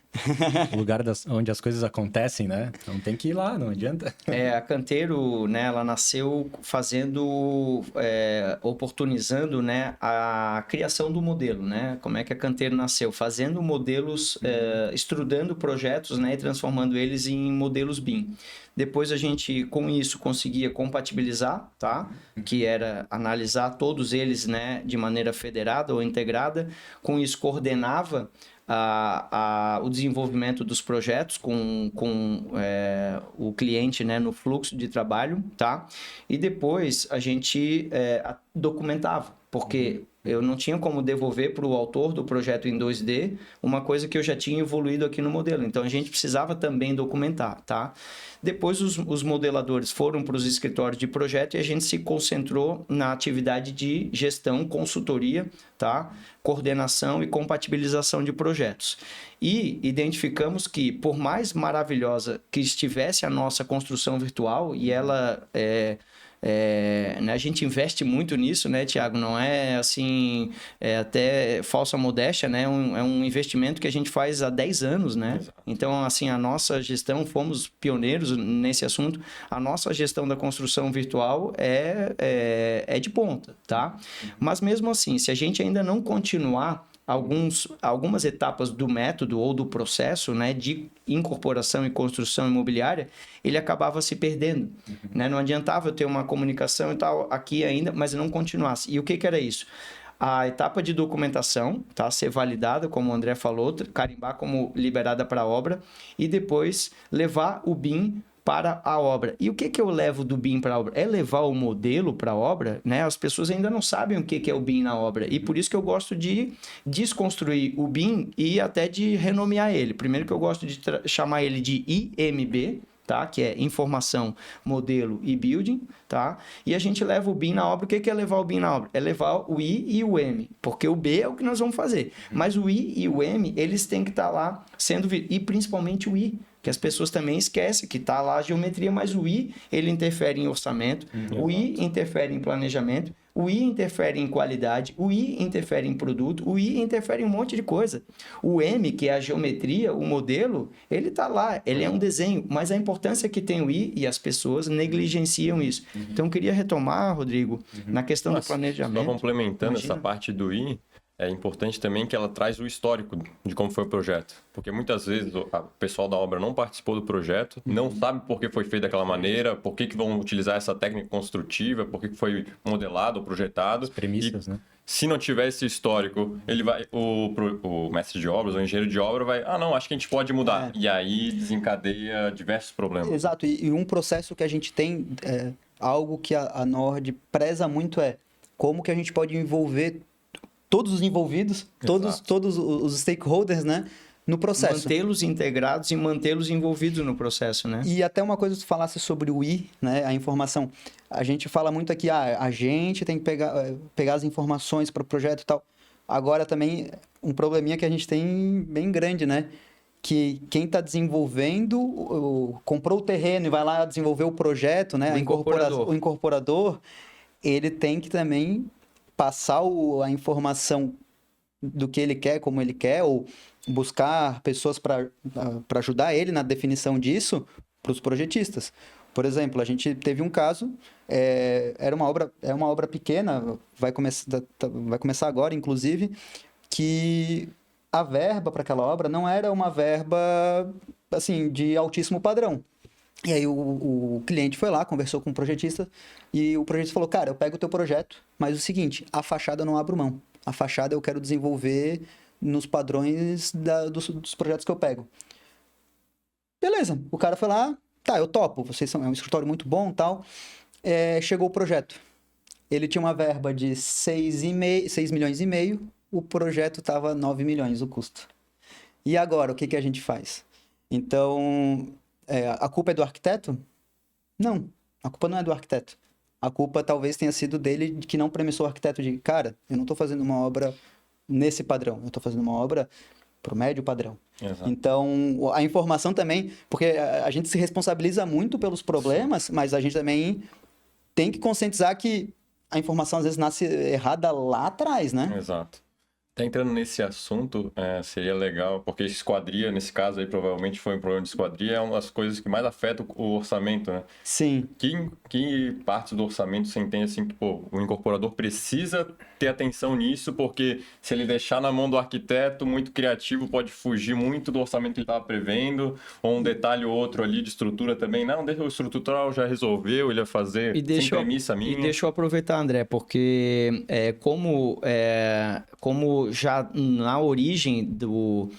o lugar onde as coisas acontecem, né? Então tem que ir lá, não adianta. A Canteiro, né, ela nasceu oportunizando, né, a criação do modelo, né? Como é que a Canteiro nasceu? Fazendo modelos, estudando projetos, né, e transformando eles em modelos BIM. Depois a gente, com isso, conseguia compatibilizar, tá? Que era analisar todos eles, né, de maneira federada ou integrada. Com isso, coordenava o desenvolvimento dos projetos com o cliente, né, no fluxo de trabalho, tá? E depois a gente documentava, porque eu não tinha como devolver para o autor do projeto em 2D uma coisa que eu já tinha evoluído aqui no modelo. Então, a gente precisava também documentar, tá? Depois, os modeladores foram para os escritórios de projeto e a gente se concentrou na atividade de gestão, consultoria, tá? Coordenação e compatibilização de projetos. E identificamos que, por mais maravilhosa que estivesse a nossa construção virtual, e ela né, a gente investe muito nisso, né, Thiago? Não é assim, até falsa modéstia, né? É um investimento que a gente faz há 10 anos, né? Exato. Então, assim, a nossa gestão, fomos pioneiros nesse assunto, a nossa gestão da construção virtual é de ponta, tá? Mas mesmo assim, se a gente ainda não continuar algumas etapas do método ou do processo, né, de incorporação e construção imobiliária, ele acabava se perdendo. Né? Não adiantava eu ter uma comunicação e tal aqui ainda, mas eu não continuasse. E o que era isso? A etapa de documentação, tá? Ser validada, como o André falou, carimbar como liberada para a obra e depois levar o BIM para a obra. E o que eu levo do BIM para a obra? É levar o modelo para a obra, né? As pessoas ainda não sabem o que é o BIM na obra. E por isso que eu gosto de desconstruir o BIM e até de renomear ele. Primeiro que eu gosto de chamar ele de IMB, tá? Que é informação, modelo e building, tá? E a gente leva o BIM na obra. O que é levar o BIM na obra? É levar o I e o M, porque o B é o que nós vamos fazer. Mas o I e o M, eles têm que estar lá sendo... E principalmente o I, que as pessoas também esquecem que está lá a geometria, mas o I, ele interfere em orçamento, o I interfere em planejamento, o I interfere em qualidade, o I interfere em produto, o I interfere em um monte de coisa. O M, que é a geometria, o modelo, ele está lá, ele é um desenho, mas a importância que tem o I e as pessoas negligenciam isso. Então, eu queria retomar, Rodrigo, na questão do planejamento. Só complementando essa parte do I, é importante também que ela traz o histórico de como foi o projeto. Porque muitas vezes o pessoal da obra não participou do projeto, não sabe por que foi feito daquela maneira, por que vão utilizar essa técnica construtiva, por que foi modelado ou projetado. As premissas, né? Se não tiver esse histórico, ele vai, o mestre de obras, o engenheiro de obra vai, não, acho que a gente pode mudar. E aí desencadeia diversos problemas. Exato, e um processo que a gente tem, algo que a Nord preza muito como que a gente pode envolver todos os envolvidos, todos os stakeholders, né, no processo. Mantê-los integrados e mantê-los envolvidos no processo, né? E até uma coisa que tu falasse sobre o I, né, a informação. A gente fala muito aqui, a gente tem que pegar as informações para o projeto e tal. Agora também, um probleminha que a gente tem bem grande, né? Que quem está desenvolvendo, comprou o terreno e vai lá desenvolver o projeto, né? O incorporador, ele tem que também passar a informação do que ele quer, como ele quer, ou buscar pessoas para ajudar ele na definição disso para os projetistas. Por exemplo, a gente teve um caso, é uma obra pequena, vai começar agora, inclusive, que a verba para aquela obra não era uma verba assim, de altíssimo padrão. E aí o cliente foi lá, conversou com o projetista e o projetista falou, cara, eu pego o teu projeto, mas o seguinte, a fachada eu não abro mão. A fachada eu quero desenvolver nos padrões dos projetos que eu pego. Beleza, o cara foi lá, tá, eu topo, é um escritório muito bom e tal. Chegou o projeto. Ele tinha uma verba de 6 milhões e meio, o projeto estava 9 milhões o custo. E agora, o que a gente faz? Então... a culpa é do arquiteto? Não, a culpa não é do arquiteto. A culpa talvez tenha sido dele que não premissou o arquiteto de, cara, eu não estou fazendo uma obra nesse padrão, eu estou fazendo uma obra pro médio padrão. Exato. Então, a informação também, porque a gente se responsabiliza muito pelos problemas, mas a gente também tem que conscientizar que a informação às vezes nasce errada lá atrás, né? Exato. Tá entrando nesse assunto, seria legal, porque esquadria, nesse caso aí, provavelmente foi um problema de esquadria, é uma das coisas que mais afeta o orçamento, né? Sim. Que parte do orçamento você entende assim que, o incorporador precisa ter atenção nisso, porque se ele deixar na mão do arquiteto muito criativo, pode fugir muito do orçamento que ele estava prevendo, ou um detalhe ou outro ali de estrutura também. Não, deixa o estrutural já resolveu, ele vai fazer sem premissa mínima. E deixa eu aproveitar, André, porque como já na origem do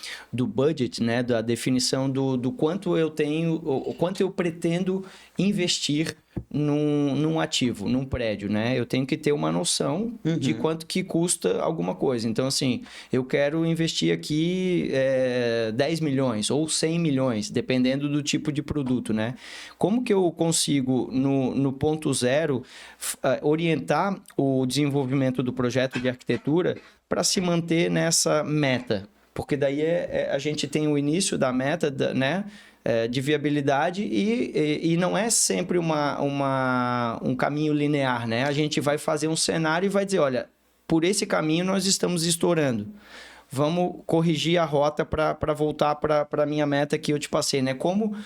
budget, né, da definição do quanto eu tenho, o quanto eu pretendo investir num ativo, num prédio, né? Eu tenho que ter uma noção de quanto que custa alguma coisa. Então, assim, eu quero investir aqui 10 milhões ou 100 milhões, dependendo do tipo de produto, né? Como que eu consigo, no ponto zero, orientar o desenvolvimento do projeto de arquitetura para se manter nessa meta? Porque daí a gente tem o início da meta, né? De viabilidade e não é sempre um caminho linear, né? A gente vai fazer um cenário e vai dizer, olha, por esse caminho nós estamos estourando. Vamos corrigir a rota para voltar para a minha meta que eu te passei, né? Como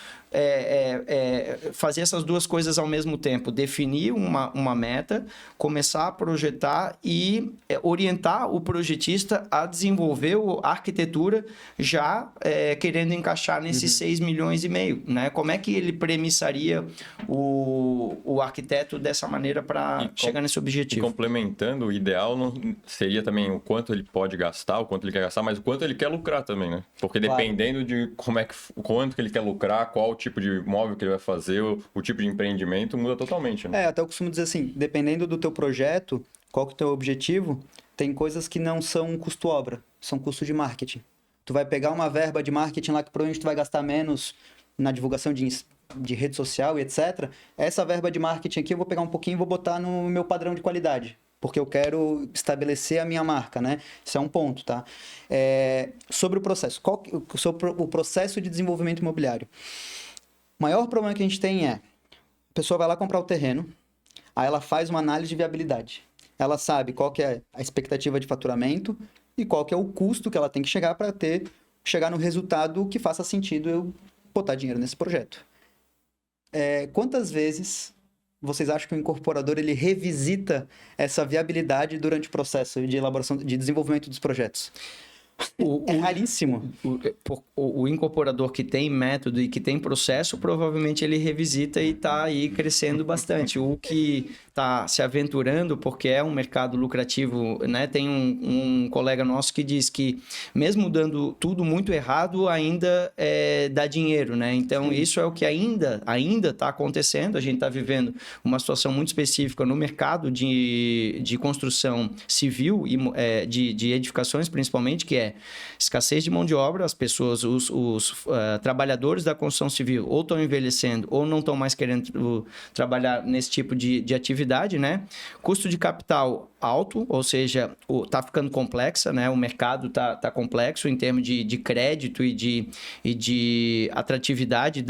fazer essas duas coisas ao mesmo tempo. Definir uma meta, começar a projetar e orientar o projetista a desenvolver a arquitetura já querendo encaixar nesses 6 milhões e meio, né? Como é que ele premissaria o arquiteto dessa maneira para chegar nesse objetivo? E complementando, o ideal não seria também o quanto ele pode gastar, o quanto ele quer gastar, mas o quanto ele quer lucrar também, né? Porque dependendo de quanto que ele quer lucrar, qual o tipo de imóvel que ele vai fazer, o tipo de empreendimento, muda totalmente, né? Até eu costumo dizer assim, dependendo do teu projeto, qual que é o teu objetivo, tem coisas que não são custo-obra, são custo de marketing. Tu vai pegar uma verba de marketing lá que provavelmente tu vai gastar menos na divulgação de rede social e etc. Essa verba de marketing aqui eu vou pegar um pouquinho e vou botar no meu padrão de qualidade, porque eu quero estabelecer a minha marca, né? Isso é um ponto, tá? Sobre o processo. Sobre o processo de desenvolvimento imobiliário. O maior problema que a gente tem a pessoa vai lá comprar o terreno, aí ela faz uma análise de viabilidade. Ela sabe qual que é a expectativa de faturamento e qual que é o custo que ela tem que chegar para chegar no resultado que faça sentido eu botar dinheiro nesse projeto. Quantas vezes vocês acham que o incorporador ele revisita essa viabilidade durante o processo de elaboração, de desenvolvimento dos projetos? É raríssimo. O incorporador que tem método e que tem processo, provavelmente ele revisita e está aí crescendo bastante. O que está se aventurando, porque é um mercado lucrativo, né? Tem um colega nosso que diz que, mesmo dando tudo muito errado, ainda dá dinheiro, né? Então, isso é o que ainda está acontecendo. A gente está vivendo uma situação muito específica no mercado de construção civil, de edificações principalmente, que é escassez de mão de obra. As pessoas, os trabalhadores da construção civil ou estão envelhecendo ou não estão mais querendo trabalhar nesse tipo de atividade, né? Custo de capital alto, ou seja, está ficando complexa, né? O mercado está complexo em termos de crédito e de atratividade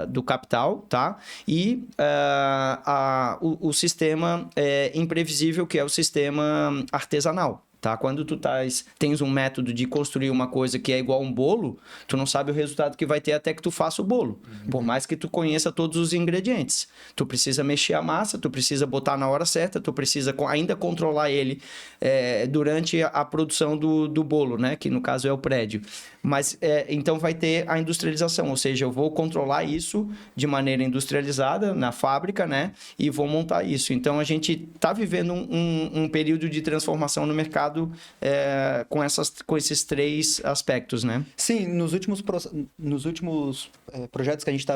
do capital, tá? E o sistema imprevisível, que é o sistema artesanal. Tá? Quando tu tens um método de construir uma coisa que é igual a um bolo, tu não sabe o resultado que vai ter até que tu faça o bolo. Por mais que tu conheça todos os ingredientes. Tu precisa mexer a massa, tu precisa botar na hora certa, tu precisa ainda controlar ele durante a produção do bolo, né? Que no caso é o prédio. Mas então vai ter a industrialização, ou seja, eu vou controlar isso de maneira industrializada na fábrica, né? E vou montar isso. Então a gente está vivendo um período de transformação no mercado com esses três aspectos, né? Sim, nos últimos projetos que a gente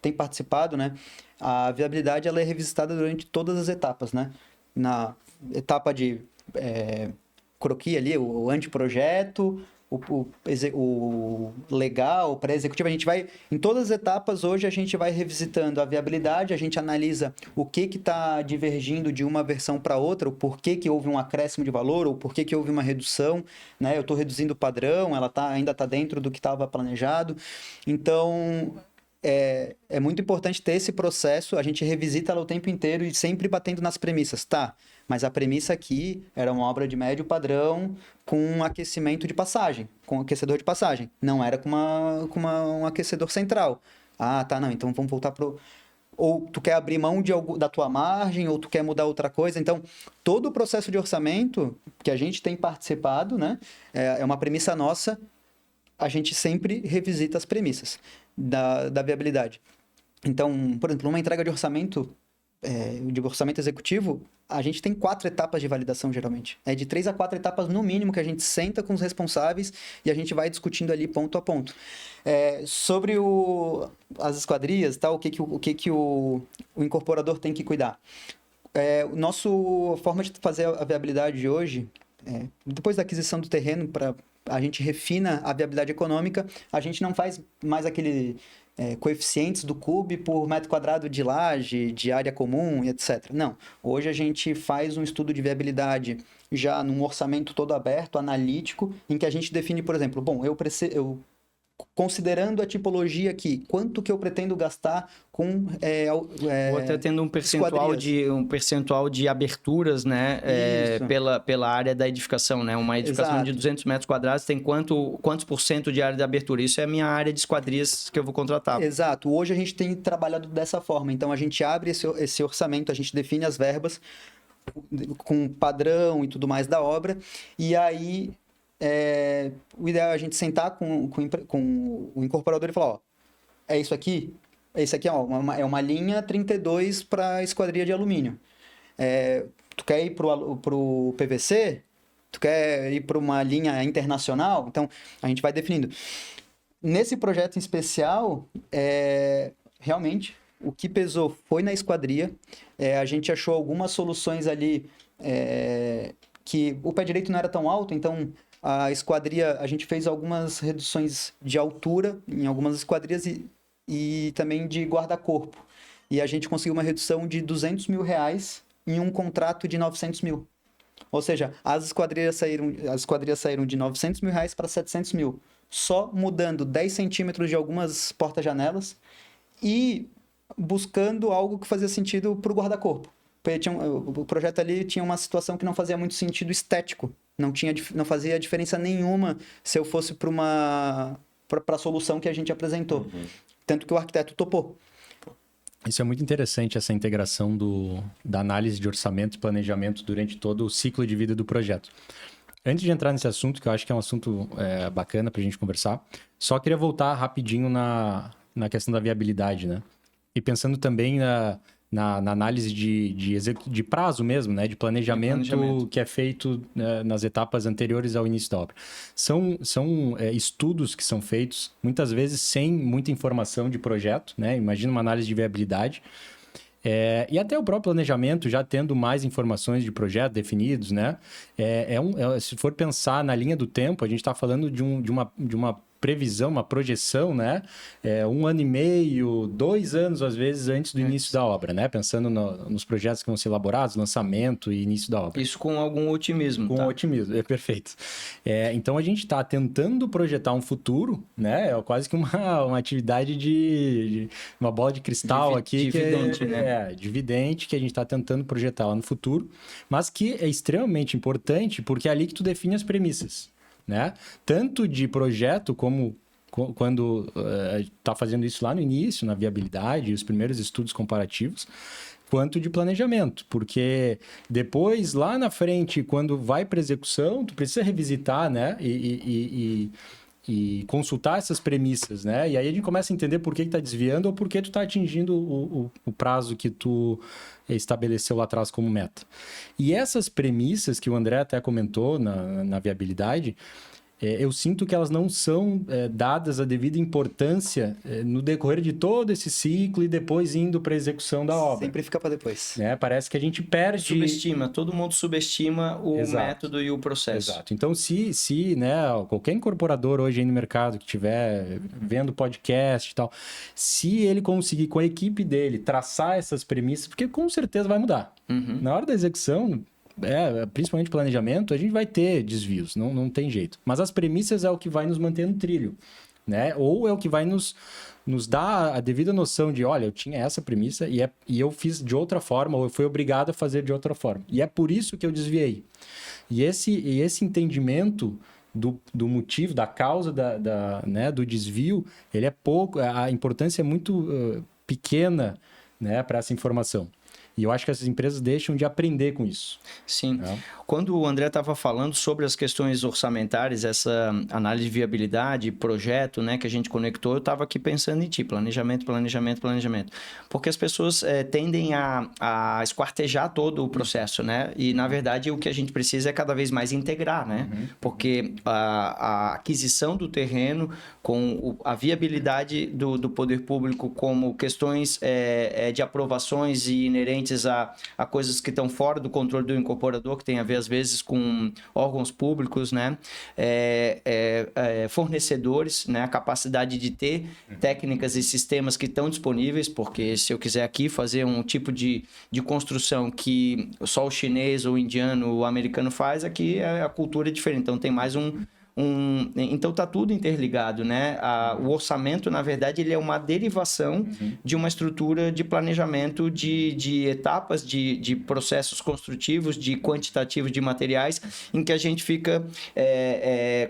tem participado, né? A viabilidade ela é revisitada durante todas as etapas, né? Na etapa de croquis ali, o anteprojeto, o legal, o pré-executivo, a gente vai, em todas as etapas hoje a gente vai revisitando a viabilidade, a gente analisa o que está divergindo de uma versão para outra, o porquê que houve um acréscimo de valor, ou porquê que houve uma redução, né? Eu estou reduzindo o padrão, ela ainda está dentro do que estava planejado, então é muito importante ter esse processo, a gente revisita ela o tempo inteiro e sempre batendo nas premissas, tá? Mas a premissa aqui era uma obra de médio padrão com um aquecimento de passagem, com um aquecedor de passagem. Não era com um aquecedor central. Ah, tá, não, então vamos voltar pro... Ou tu quer abrir mão da tua margem, ou tu quer mudar outra coisa. Então, todo o processo de orçamento que a gente tem participado, né, é uma premissa nossa, a gente sempre revisita as premissas da viabilidade. Então, por exemplo, uma entrega de orçamento de orçamento executivo, a gente tem 4 etapas de validação, geralmente. É de 3 a 4 etapas, no mínimo, que a gente senta com os responsáveis e a gente vai discutindo ali ponto a ponto. Sobre as esquadrias, tá? o que o incorporador tem que cuidar. Nossa forma de fazer a viabilidade de hoje, depois da aquisição do terreno, a gente refina a viabilidade econômica, a gente não faz mais aquele coeficientes do CUB por metro quadrado de laje, de área comum, etc. Não. Hoje a gente faz um estudo de viabilidade já num orçamento todo aberto, analítico, em que a gente define, por exemplo, considerando a tipologia aqui, quanto que eu pretendo gastar com ou até tendo um percentual de aberturas, né, pela área da edificação, né? Uma edificação Exato. de 200 metros quadrados tem quantos por cento de área de abertura? Isso é a minha área de esquadrias que eu vou contratar. Exato. Hoje a gente tem trabalhado dessa forma. Então, a gente abre esse orçamento, a gente define as verbas com padrão e tudo mais da obra, e aí o ideal é a gente sentar com o incorporador e falar, ó, é isso aqui? Esse aqui é uma linha 32 para esquadria de alumínio. Tu quer ir pro PVC? Tu quer ir para uma linha internacional? Então, a gente vai definindo. Nesse projeto em especial, realmente, o que pesou foi na esquadria. A gente achou algumas soluções ali que o pé direito não era tão alto, então a esquadria, a gente fez algumas reduções de altura em algumas esquadrias e também de guarda-corpo. E a gente conseguiu uma redução de R$200 mil em um contrato de 900 mil. Ou seja, as esquadrias saíram de 900 mil reais para 700 mil, só mudando 10 centímetros de algumas portas-janelas e buscando algo que fazia sentido para o guarda-corpo. O projeto ali tinha uma situação que não fazia muito sentido estético. Não fazia diferença nenhuma se eu fosse para a solução que a gente apresentou. Uhum. Tanto que o arquiteto topou. Isso é muito interessante, essa integração da análise de orçamento e planejamento durante todo o ciclo de vida do projeto. Antes de entrar nesse assunto, que eu acho que é um assunto bacana para a gente conversar, só queria voltar rapidinho na questão da viabilidade, né? E pensando também na análise de prazo mesmo, né? De planejamento que é feito nas etapas anteriores ao início da obra. São estudos que são feitos, muitas vezes sem muita informação de projeto, né? Imagina uma análise de viabilidade. E até o próprio planejamento, já tendo mais informações de projeto definidos, né? Se for pensar na linha do tempo, a gente está falando de uma previsão, uma projeção, né? 1 ano e meio, 2 anos, às vezes, antes do início da obra, né? Pensando nos projetos que vão ser elaborados, lançamento e início da obra. Isso com algum otimismo, Com otimismo, perfeito. Então, a gente está tentando projetar um futuro, né? É quase que uma atividade de uma bola de cristal aqui. Dividente, né? Dividente, que a gente está tentando projetar lá no futuro, mas que é extremamente importante, porque é ali que tu define as premissas, né? Tanto de projeto como quando está fazendo isso lá no início, na viabilidade, os primeiros estudos comparativos, quanto de planejamento, porque depois, lá na frente, quando vai para execução, tu precisa revisitar, né? E consultar essas premissas, né? E aí a gente começa a entender por que está desviando ou por que tu está atingindo o prazo que tu estabeleceu lá atrás como meta. E essas premissas que o André até comentou na viabilidade, eu sinto que elas não são dadas a devida importância no decorrer de todo esse ciclo e depois indo para a execução da obra. Sempre fica para depois. Parece que a gente perde... Todo mundo subestima o método e o processo. Exato. Então, se né, qualquer incorporador hoje aí no mercado que estiver vendo podcast e tal, se ele conseguir com a equipe dele traçar essas premissas, porque com certeza vai mudar. Uhum. Na hora da execução... principalmente planejamento, a gente vai ter desvios, não tem jeito. Mas as premissas é o que vai nos manter no trilho, né? Ou é o que vai nos dar a devida noção de, olha, eu tinha essa premissa e eu fiz de outra forma, ou eu fui obrigado a fazer de outra forma. E é por isso que eu desviei. E esse entendimento do motivo, da causa né, do desvio, ele é pouco, a importância é muito pequena, né, para essa informação. E eu acho que essas empresas deixam de aprender com isso. Sim. Quando o André estava falando sobre as questões orçamentárias, essa análise de viabilidade, projeto, né, que a gente conectou, eu estava aqui pensando em ti, planejamento. Porque as pessoas tendem a esquartejar todo o processo, né? E, na verdade, o que a gente precisa é cada vez mais integrar, né? Porque a aquisição do terreno com a viabilidade do poder público, como questões de aprovações e inerentes a coisas que estão fora do controle do incorporador, que tem a ver, às vezes, com órgãos públicos, né? Fornecedores, né? A capacidade de ter técnicas e sistemas que estão disponíveis, porque se eu quiser aqui fazer um tipo de construção que só o chinês, ou o indiano, ou o americano faz, aqui a cultura é diferente, então tem mais então tá tudo interligado, né? O orçamento, na verdade, ele é uma derivação de uma estrutura de planejamento de etapas, de processos construtivos, de quantitativos de materiais, em que a gente fica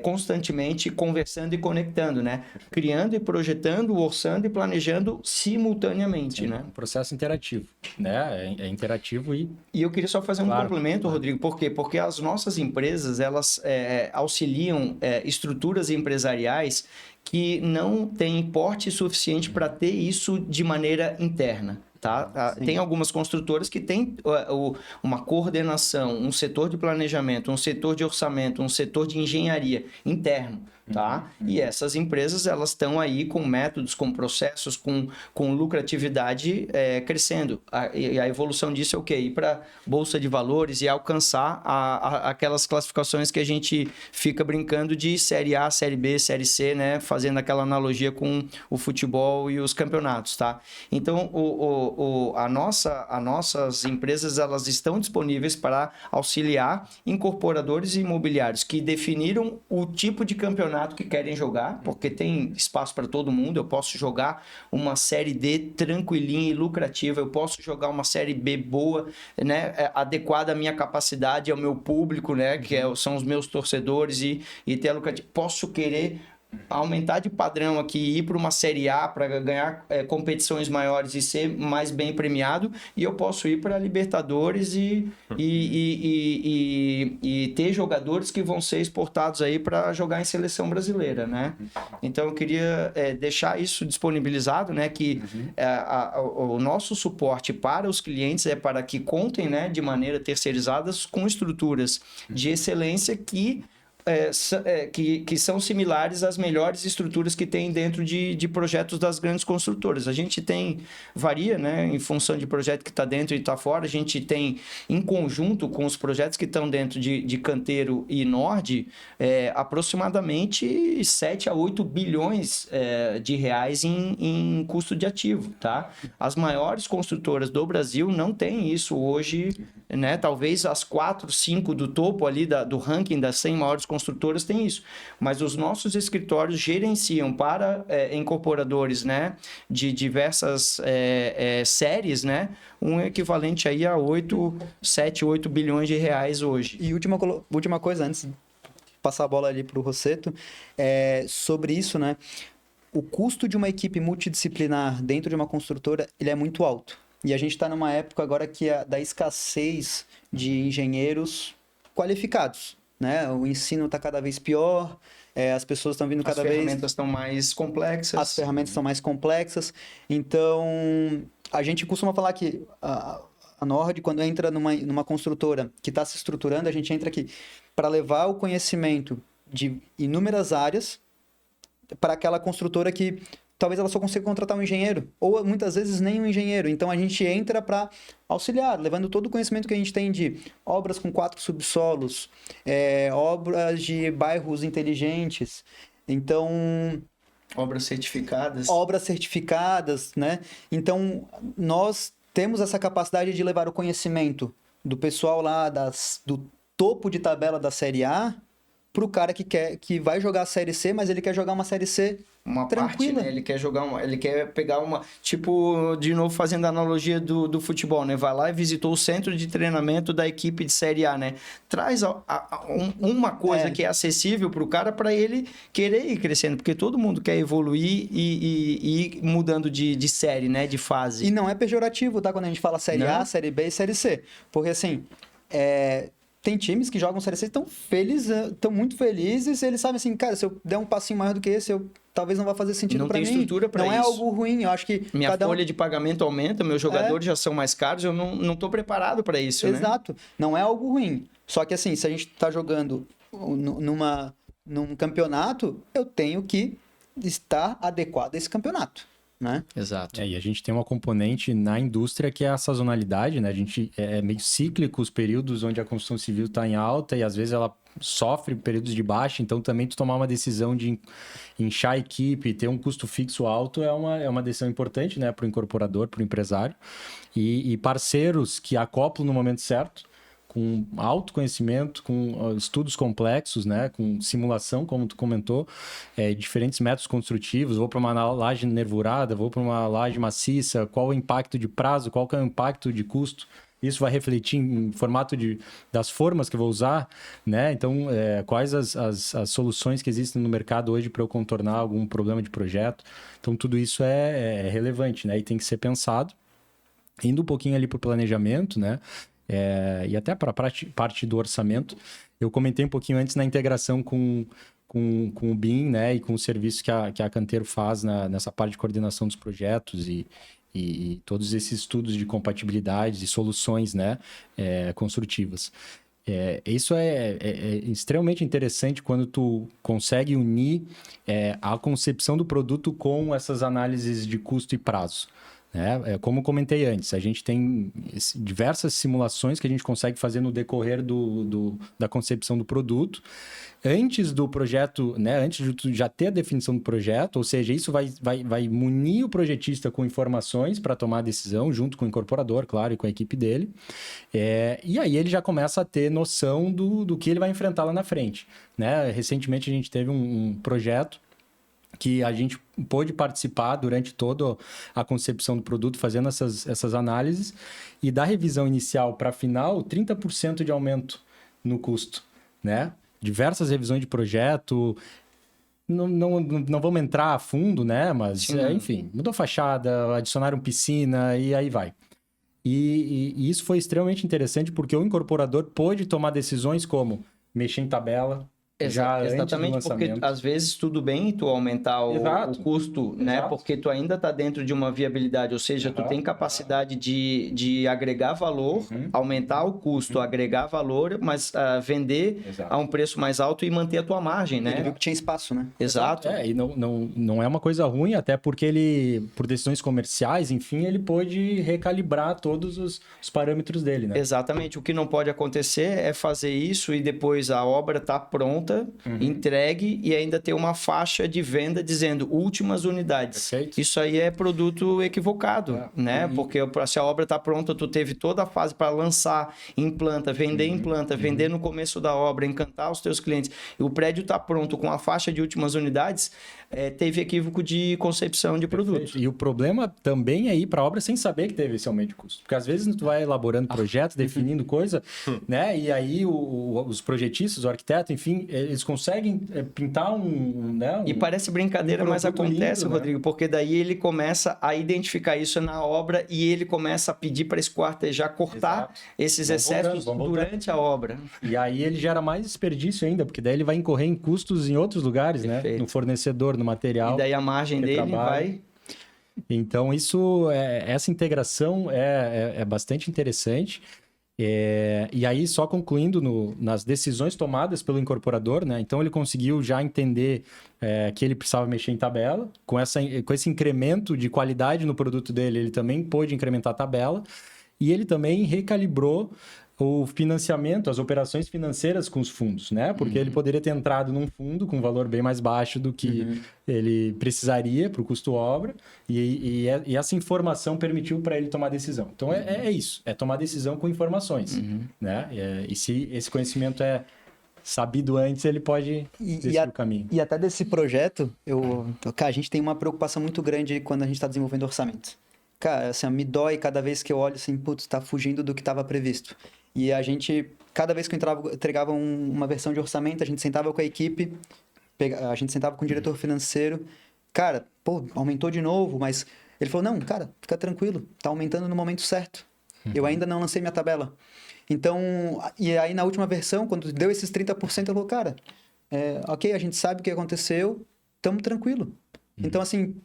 constantemente conversando e conectando, né? Criando e projetando, orçando e planejando simultaneamente, né? Um processo interativo, né? É interativo e eu queria só fazer um complemento, Rodrigo. Por quê? Porque as nossas empresas, elas auxiliam estruturas empresariais que não têm porte suficiente para ter isso de maneira interna. Tá? Tem algumas construtoras que têm uma coordenação, um setor de planejamento, um setor de orçamento, um setor de engenharia interno. Tá? E essas empresas, elas estão aí com métodos, com processos, com lucratividade crescendo. E a evolução disso é o quê? Ir para Bolsa de Valores e alcançar aquelas classificações que a gente fica brincando de Série A, Série B, Série C, né? Fazendo aquela analogia com o futebol e os campeonatos. Tá? Então, as nossas empresas, elas estão disponíveis para auxiliar incorporadores imobiliários que definiram o tipo de campeonato que querem jogar, porque tem espaço para todo mundo. Eu posso jogar uma Série D tranquilinha e lucrativa, eu posso jogar uma Série B boa, né, adequada à minha capacidade, ao meu público, né, que são os meus torcedores, e ter a lucrativa. Posso querer aumentar de padrão aqui, ir para uma Série A para ganhar competições maiores e ser mais bem premiado, e eu posso ir para a Libertadores e ter jogadores que vão ser exportados aí para jogar em seleção brasileira, né? Então eu queria deixar isso disponibilizado, né? Que o nosso suporte para os clientes é para que contem, né, de maneira terceirizada com estruturas de excelência que são similares às melhores estruturas que tem dentro de projetos das grandes construtoras. A gente varia, né, em função de projeto que está dentro e está fora. A gente tem, em conjunto com os projetos que estão dentro de Canteiro e Nord, aproximadamente 7 a 8 bilhões de reais em custo de ativo. Tá? As maiores construtoras do Brasil não têm isso hoje, né? Talvez as 4, 5 do topo ali do ranking das 100 maiores construtoras têm isso, mas os nossos escritórios gerenciam para incorporadores, né, de diversas séries, né, um equivalente aí a 7, 8 bilhões de reais hoje. E última coisa, antes de passar a bola ali para o Rossetto, sobre isso, né, o custo de uma equipe multidisciplinar dentro de uma construtora, ele é muito alto. E a gente está numa época agora da escassez de engenheiros qualificados, né? O ensino está cada vez pior, as pessoas estão vindo cada vez... As ferramentas estão mais complexas. As ferramentas estão mais complexas. Então, a gente costuma falar que a Nord, quando entra numa construtora que está se estruturando, a gente entra aqui para levar o conhecimento de inúmeras áreas para aquela construtora que talvez ela só consiga contratar um engenheiro, ou muitas vezes nem um engenheiro. Então, a gente entra para auxiliar, levando todo o conhecimento que a gente tem de obras com 4 subsolos, obras de bairros inteligentes. Então... Obras certificadas. Obras certificadas, né? Então, nós temos essa capacidade de levar o conhecimento do pessoal lá do topo de tabela da Série A para o cara que vai jogar a Série C, mas ele quer jogar uma Série C uma parte, tranquila. né? Ele quer jogar ele quer pegar uma, tipo, de novo fazendo a analogia do futebol, né? Vai lá e visitou o centro de treinamento da equipe de Série A, né? Traz uma coisa que é acessível para o cara para ele querer ir crescendo, porque todo mundo quer evoluir e ir mudando de série, né? De fase. E não é pejorativo, tá? Quando a gente fala Série A, Série B e Série C. Porque, assim, tem times que jogam Série C e estão muito felizes, eles sabem assim, cara, se eu der um passinho maior do que esse, talvez não vá fazer sentido para mim. Não tem estrutura para isso. Não é algo ruim, eu acho que... Minha folha de pagamento aumenta, meus jogadores já são mais caros, eu não tô preparado para isso, né? Exato. Não é algo ruim. Só que, assim, se a gente tá jogando num campeonato, eu tenho que estar adequado a esse campeonato, né? Exato. E a gente tem uma componente na indústria que é a sazonalidade, né? A gente é meio cíclico os períodos onde a construção civil está em alta e às vezes ela sofre períodos de baixa, então também tu tomar uma decisão de inchar a equipe, ter um custo fixo alto é uma decisão importante, né? Para o incorporador, para o empresário. E parceiros que acoplam no momento certo, com autoconhecimento, com estudos complexos, né? Com simulação, como tu comentou, diferentes métodos construtivos, vou para uma laje nervurada, vou para uma laje maciça, qual o impacto de prazo, qual que é o impacto de custo, isso vai refletir em formato das formas que eu vou usar, né? Então, quais as soluções que existem no mercado hoje para eu contornar algum problema de projeto. Então, tudo isso é relevante, né? E tem que ser pensado. Indo um pouquinho ali para o planejamento, né? E até para a parte do orçamento, eu comentei um pouquinho antes na integração com o BIM, né, e com o serviço que a Canteiro faz nessa parte de coordenação dos projetos e todos esses estudos de compatibilidade e soluções, né, construtivas. Isso é extremamente interessante quando tu consegue unir a concepção do produto com essas análises de custo e prazo. Como comentei antes, a gente tem diversas simulações que a gente consegue fazer no decorrer da concepção do produto. Antes do projeto, né, antes de tu já ter a definição do projeto, ou seja, isso vai munir o projetista com informações para tomar a decisão, junto com o incorporador, claro, e com a equipe dele. E aí ele já começa a ter noção do que ele vai enfrentar lá na frente, né? Recentemente a gente teve um projeto que a gente pôde participar durante toda a concepção do produto, fazendo essas análises, e da revisão inicial para a final, 30% de aumento no custo, né? Diversas revisões de projeto, não vamos entrar a fundo, né? Mas, enfim, mudou fachada, adicionaram piscina e aí vai. E isso foi extremamente interessante porque o incorporador pôde tomar decisões como mexer em tabela, Exatamente, porque às vezes tudo bem tu aumentar o custo, né? Porque tu ainda está dentro de uma viabilidade, ou seja, tu tem capacidade de agregar valor, aumentar o custo, agregar valor, mas vender a um preço mais alto e manter a tua margem, né? Ele viu que tinha espaço, né? Exato. E não é uma coisa ruim, até porque ele, por decisões comerciais, enfim, ele pôde recalibrar todos os parâmetros dele, né? Exatamente. O que não pode acontecer é fazer isso e depois a obra tá pronta, entregue e ainda ter uma faixa de venda dizendo últimas unidades. Perfeito. Isso aí é produto equivocado, né? Porque se a obra está pronta, tu teve toda a fase para lançar em planta, vender no começo da obra, encantar os teus clientes. E o prédio está pronto com a faixa de últimas unidades, teve equívoco de concepção de produto. E o problema também é ir para a obra sem saber que teve esse aumento de custo. Porque às vezes tu vai elaborando projetos, definindo coisa, né? E aí os projetistas, o arquiteto, enfim, eles conseguem pintar E parece brincadeira, mas acontece, lindo, Rodrigo, né? Porque daí ele começa a identificar isso na obra e ele começa a pedir para esquartejar, cortar esses excessos durante a obra. E aí ele gera mais desperdício ainda, porque daí ele vai incorrer em custos em outros lugares, né? No fornecedor, no material. E daí a margem dele vai... Então, essa integração é bastante interessante. E aí, só concluindo nas decisões tomadas pelo incorporador, né? Então ele conseguiu já entender que ele precisava mexer em tabela. Com esse incremento de qualidade no produto dele, ele também pôde incrementar a tabela. E ele também recalibrou o financiamento, as operações financeiras com os fundos, né? Porque ele poderia ter entrado num fundo com um valor bem mais baixo do que ele precisaria para o custo obra, e essa informação permitiu para ele tomar decisão. Então, é isso, é tomar decisão com informações, né? E se esse conhecimento é sabido antes, ele pode decidir o caminho. E até desse projeto, cara, a gente tem uma preocupação muito grande quando a gente está desenvolvendo orçamento. Cara, assim, me dói cada vez que eu olho assim, putz, tá fugindo do que estava previsto. E a gente, cada vez que eu entregava uma versão de orçamento, a gente sentava com a equipe, a gente sentava com o diretor financeiro, cara, pô, aumentou de novo, mas ele falou, não, cara, fica tranquilo, tá aumentando no momento certo. Eu ainda não lancei minha tabela. Então, e aí na última versão, quando deu esses 30%, ele falou, cara, ok, a gente sabe o que aconteceu, tamo tranquilo. Então, assim,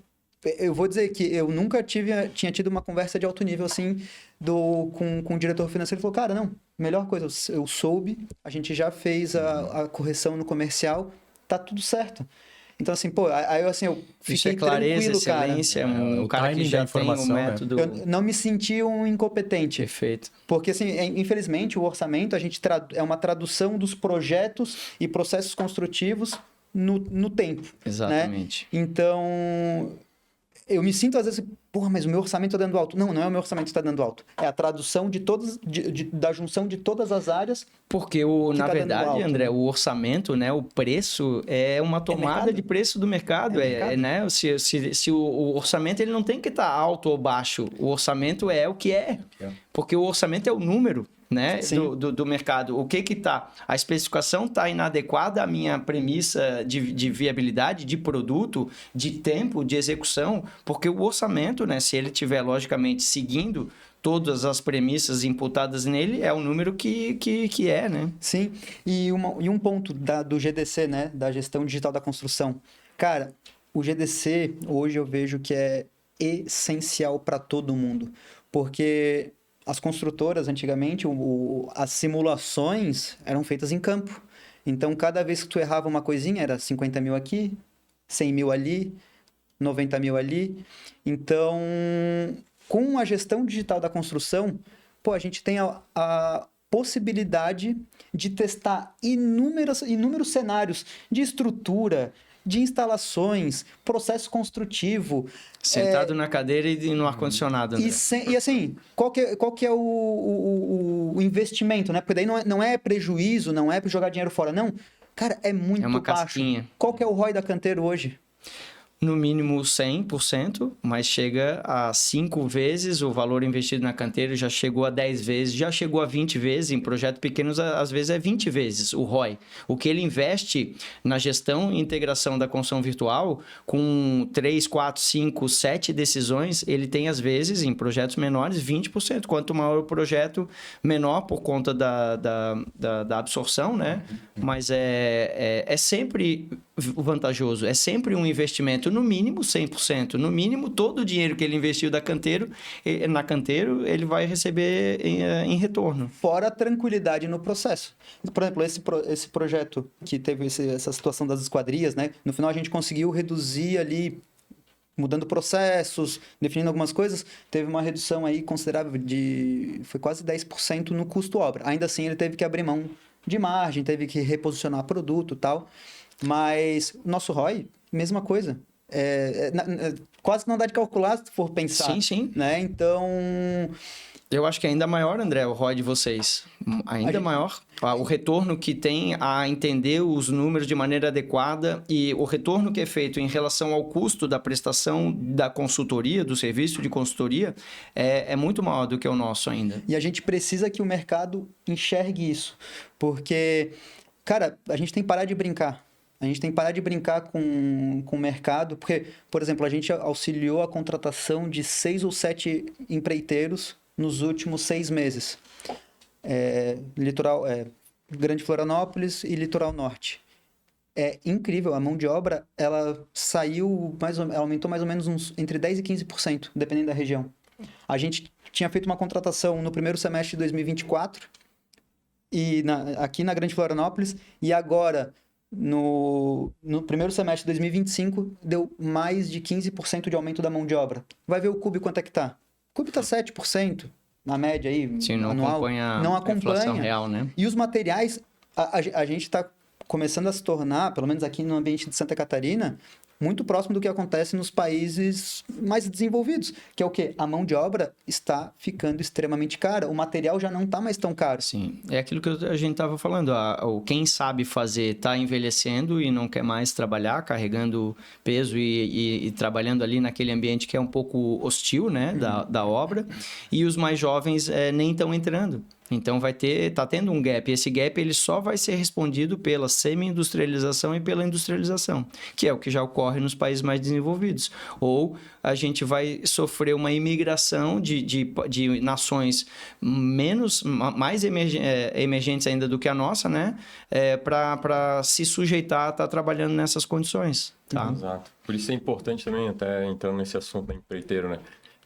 eu vou dizer que eu nunca tinha tido uma conversa de alto nível, assim, com o diretor financeiro. Ele falou, cara, não, melhor coisa, eu soube, a gente já fez a correção no comercial, tá tudo certo. Então, assim, pô, aí eu fiquei isso é clareza, tranquilo, cara. excelência, um cara que já tem um método... Né? Eu não me senti um incompetente. Perfeito. Porque, assim, infelizmente, o orçamento, a gente é uma tradução dos projetos e processos construtivos no tempo. Exatamente. Né? Então, eu me sinto, às vezes, porra, mas o meu orçamento está dando alto. Não, não é o meu orçamento que está dando alto. É a tradução de todas, da junção de todas as áreas. Porque, na verdade, alto, André, o orçamento, né, o preço é uma tomada de preço do mercado. Né? Se o orçamento ele não tem que estar alto ou baixo, o orçamento é o que é. Porque o orçamento é o número, né, do mercado. O que tá? A especificação está inadequada à minha premissa de viabilidade, de produto, de tempo, de execução, porque o orçamento, né, se ele estiver logicamente seguindo todas as premissas imputadas nele, é o número que é, né? Sim, e um ponto do GDC, né, da gestão digital da construção. Cara, o GDC, hoje eu vejo que é essencial para todo mundo, porque as construtoras, antigamente, as simulações eram feitas em campo. Então, cada vez que tu errava uma coisinha, era 50 mil aqui, 100 mil ali, 90 mil ali. Então, com a gestão digital da construção, pô, a gente tem a possibilidade de testar inúmeros cenários de estrutura, de instalações, processo construtivo. Sentado na cadeira e no ar-condicionado. E assim, qual que é o investimento, né? Porque daí não é prejuízo, não é para jogar dinheiro fora, não. Cara, é muito uma baixo. Casquinha. Qual que é o ROI da Canteiro hoje? No mínimo 100%, mas chega a 5 vezes o valor investido na Canteiro, já chegou a 10 vezes, já chegou a 20 vezes, em projetos pequenos às vezes é 20 vezes o ROI. O que ele investe na gestão e integração da construção virtual, com 3, 4, 5, 7 decisões, ele tem às vezes, em projetos menores, 20%. Quanto maior o projeto, menor por conta da absorção, né? Mas é sempre vantajoso, é sempre um investimento no mínimo 100%, no mínimo todo o dinheiro que ele investiu na Canteiro, ele vai receber em retorno. Fora a tranquilidade no processo. Por exemplo, esse projeto que teve essa situação das esquadrias, né? No final a gente conseguiu reduzir ali, mudando processos, definindo algumas coisas, teve uma redução aí considerável foi quase 10% no custo obra. Ainda assim ele teve que abrir mão de margem, teve que reposicionar produto e tal. Mas nosso ROI, mesma coisa. Quase que não dá de calcular se for pensar. Sim, sim. Né? Então... Eu acho que é ainda maior, André, o ROI de vocês. Ainda maior. O retorno que tem a entender os números de maneira adequada e o retorno que é feito em relação ao custo da prestação da consultoria, do serviço de consultoria, é muito maior do que o nosso ainda. E a gente precisa que o mercado enxergue isso. Porque, cara, a gente tem que parar de brincar. A gente tem que parar de brincar com o mercado, porque, por exemplo, a gente auxiliou a contratação de 6 ou 7 empreiteiros nos últimos 6 meses. Grande Florianópolis e Litoral Norte. É incrível, a mão de obra, ela aumentou mais ou menos entre 10% e 15%, dependendo da região. A gente tinha feito uma contratação no primeiro semestre de 2024, aqui na Grande Florianópolis, e agora... No primeiro semestre de 2025, deu mais de 15% de aumento da mão de obra. Vai ver o Cubo quanto é que tá. O Cubo tá 7%, na média aí, sim, não anual. Acompanha não a acompanha. inflação real, né? E os materiais, a gente tá começando a se tornar, pelo menos aqui no ambiente de Santa Catarina, muito próximo do que acontece nos países mais desenvolvidos, que é o quê? A mão de obra está ficando extremamente cara, o material já não está mais tão caro. Sim, é aquilo que a gente estava falando, quem sabe fazer está envelhecendo e não quer mais trabalhar, carregando peso e trabalhando ali naquele ambiente que é um pouco hostil, né, da obra, e os mais jovens nem estão entrando. Então tá tendo um gap. Esse gap ele só vai ser respondido pela semi-industrialização e pela industrialização, que é o que já ocorre nos países mais desenvolvidos. Ou a gente vai sofrer uma imigração de nações mais emergentes ainda do que a nossa, né? Para se sujeitar a estar trabalhando nessas condições. Tá? Exato. Por isso é importante também, até entrando nesse assunto da empreiteiro, né?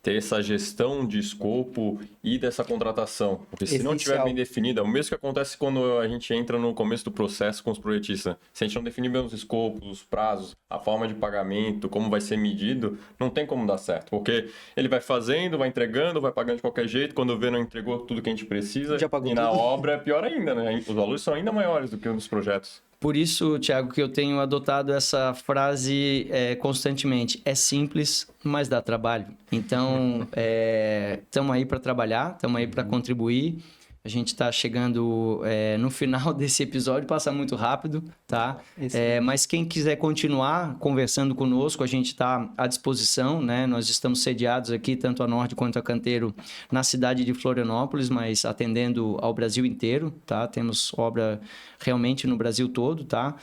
Ter essa gestão de escopo e dessa contratação. Porque se não tiver bem definida, é o mesmo que acontece quando a gente entra no começo do processo com os projetistas. Se a gente não definir bem os escopos, os prazos, a forma de pagamento, como vai ser medido, não tem como dar certo. Porque ele vai fazendo, vai entregando, vai pagando de qualquer jeito, quando vê não entregou tudo que a gente precisa. Já pagou e na tudo. obra é pior ainda, né? Os valores são ainda maiores do que os projetos. Por isso, Thiago, que eu tenho adotado essa frase constantemente. É simples, mas dá trabalho. Então, estamos aí para trabalhar, estamos aí para contribuir. A gente está chegando no final desse episódio, passa muito rápido, tá? Mas quem quiser continuar conversando conosco, a gente está à disposição, né? Nós estamos sediados aqui, tanto a Nord quanto a Canteiro, na cidade de Florianópolis, mas atendendo ao Brasil inteiro, tá? Temos obra realmente no Brasil todo, tá?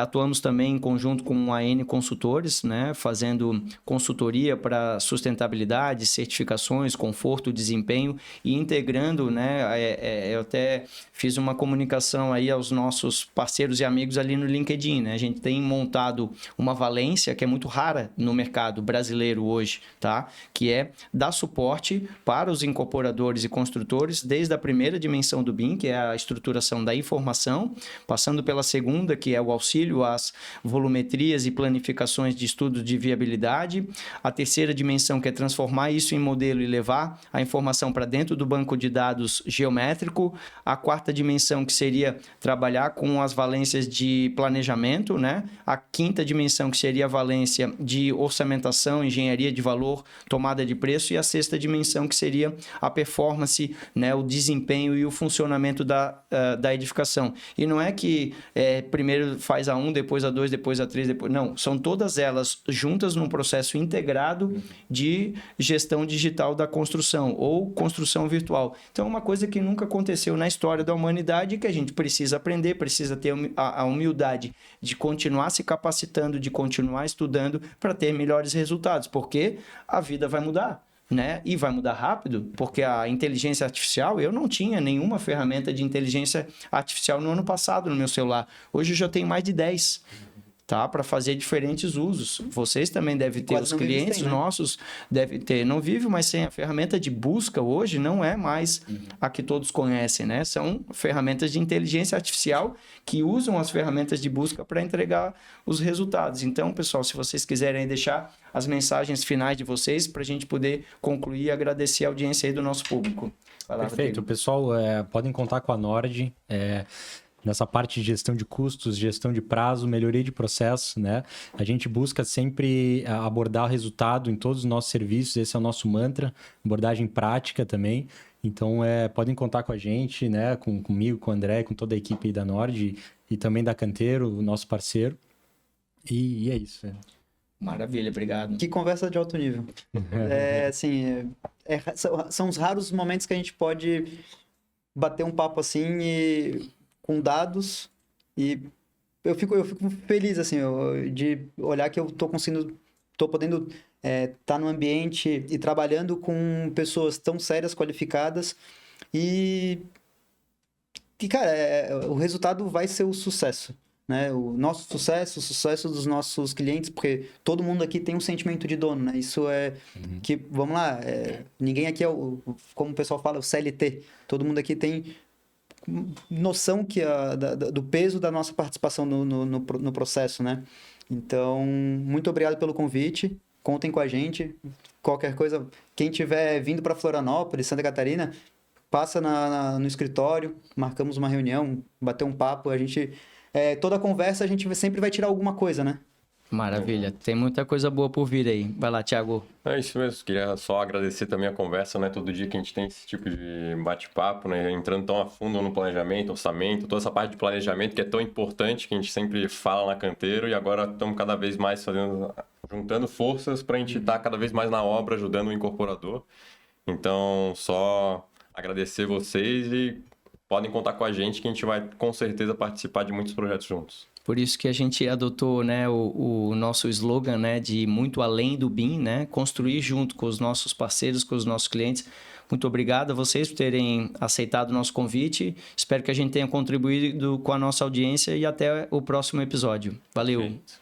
Atuamos também em conjunto com a AN Consultores, né? Fazendo consultoria para sustentabilidade, certificações, conforto, desempenho e integrando, né? Eu até fiz uma comunicação aí aos nossos parceiros e amigos ali no LinkedIn, né? A gente tem montado uma valência que é muito rara no mercado brasileiro hoje, tá? Que é dar suporte para os incorporadores e construtores desde a primeira dimensão do BIM, que é a estruturação da informação, passando pela segunda, que é o auxílio às volumetrias e planificações de estudo de viabilidade, a terceira dimensão, que é transformar isso em modelo e levar a informação para dentro do banco de dados geométrico, a quarta dimensão, que seria trabalhar com as valências de planejamento, né? A quinta dimensão, que seria a valência de orçamentação, engenharia de valor, tomada de preço, e a sexta dimensão, que seria a performance, né? O desempenho e o funcionamento da edificação. E não é que primeiro faz a 1, depois a 2, depois a 3, depois... Não, são todas elas juntas num processo integrado de gestão digital da construção ou construção virtual. Então, é uma coisa que nunca aconteceu na história da humanidade, que a gente precisa aprender, precisa ter a humildade de continuar se capacitando, de continuar estudando para ter melhores resultados, porque a vida vai mudar, né? E vai mudar rápido, porque a inteligência artificial, eu não tinha nenhuma ferramenta de inteligência artificial no ano passado no meu celular. Hoje eu já tenho mais de 10. Tá? Para fazer diferentes usos. Vocês também devem ter, os clientes nossos devem ter. Não vive mais sem a ferramenta de busca hoje, não é mais a que todos conhecem, né? São ferramentas de inteligência artificial que usam as ferramentas de busca para entregar os resultados. Então, pessoal, se vocês quiserem deixar as mensagens finais de vocês para a gente poder concluir e agradecer a audiência aí do nosso público. Vai lá, Perfeito. Rodrigo. Pessoal, podem contar com a Nord. Nessa parte de gestão de custos, gestão de prazo, melhoria de processo, né? A gente busca sempre abordar o resultado em todos os nossos serviços, esse é o nosso mantra, abordagem prática também. Então, podem contar com a gente, né? Comigo, com o André, com toda a equipe aí da Nord e também da Canteiro, o nosso parceiro. E é isso. Maravilha, obrigado. Que conversa de alto nível. São os raros momentos que a gente pode bater um papo assim com dados, e eu fico feliz assim de olhar que eu tô podendo estar no ambiente e trabalhando com pessoas tão sérias, qualificadas, e cara, o resultado vai ser o sucesso, né? O nosso sucesso, o sucesso dos nossos clientes, porque todo mundo aqui tem um sentimento de dono, né? Isso que, vamos lá, ninguém aqui como o pessoal fala, o CLT. Todo mundo aqui tem noção do peso da nossa participação no processo, né? Então, muito obrigado pelo convite. Contem com a gente. Qualquer coisa, quem tiver vindo para Florianópolis, Santa Catarina, passa no escritório, marcamos uma reunião, bater um papo. A gente toda conversa a gente sempre vai tirar alguma coisa, né? Maravilha. Tem muita coisa boa por vir aí. Vai lá, Thiago. É isso mesmo, queria só agradecer também a conversa, né? Todo dia que a gente tem esse tipo de bate-papo, né? Entrando tão a fundo no planejamento, orçamento, toda essa parte de planejamento que é tão importante, que a gente sempre fala na Canteiro, e agora estamos cada vez mais juntando forças para a gente estar cada vez mais na obra, ajudando o incorporador. Então, só agradecer vocês e podem contar com a gente que a gente vai com certeza participar de muitos projetos juntos. Por isso que a gente adotou, né, o nosso slogan, né, de muito além do BIM, né, construir junto com os nossos parceiros, com os nossos clientes. Muito obrigado a vocês por terem aceitado o nosso convite. Espero que a gente tenha contribuído com a nossa audiência e até o próximo episódio. Valeu! Perfeito.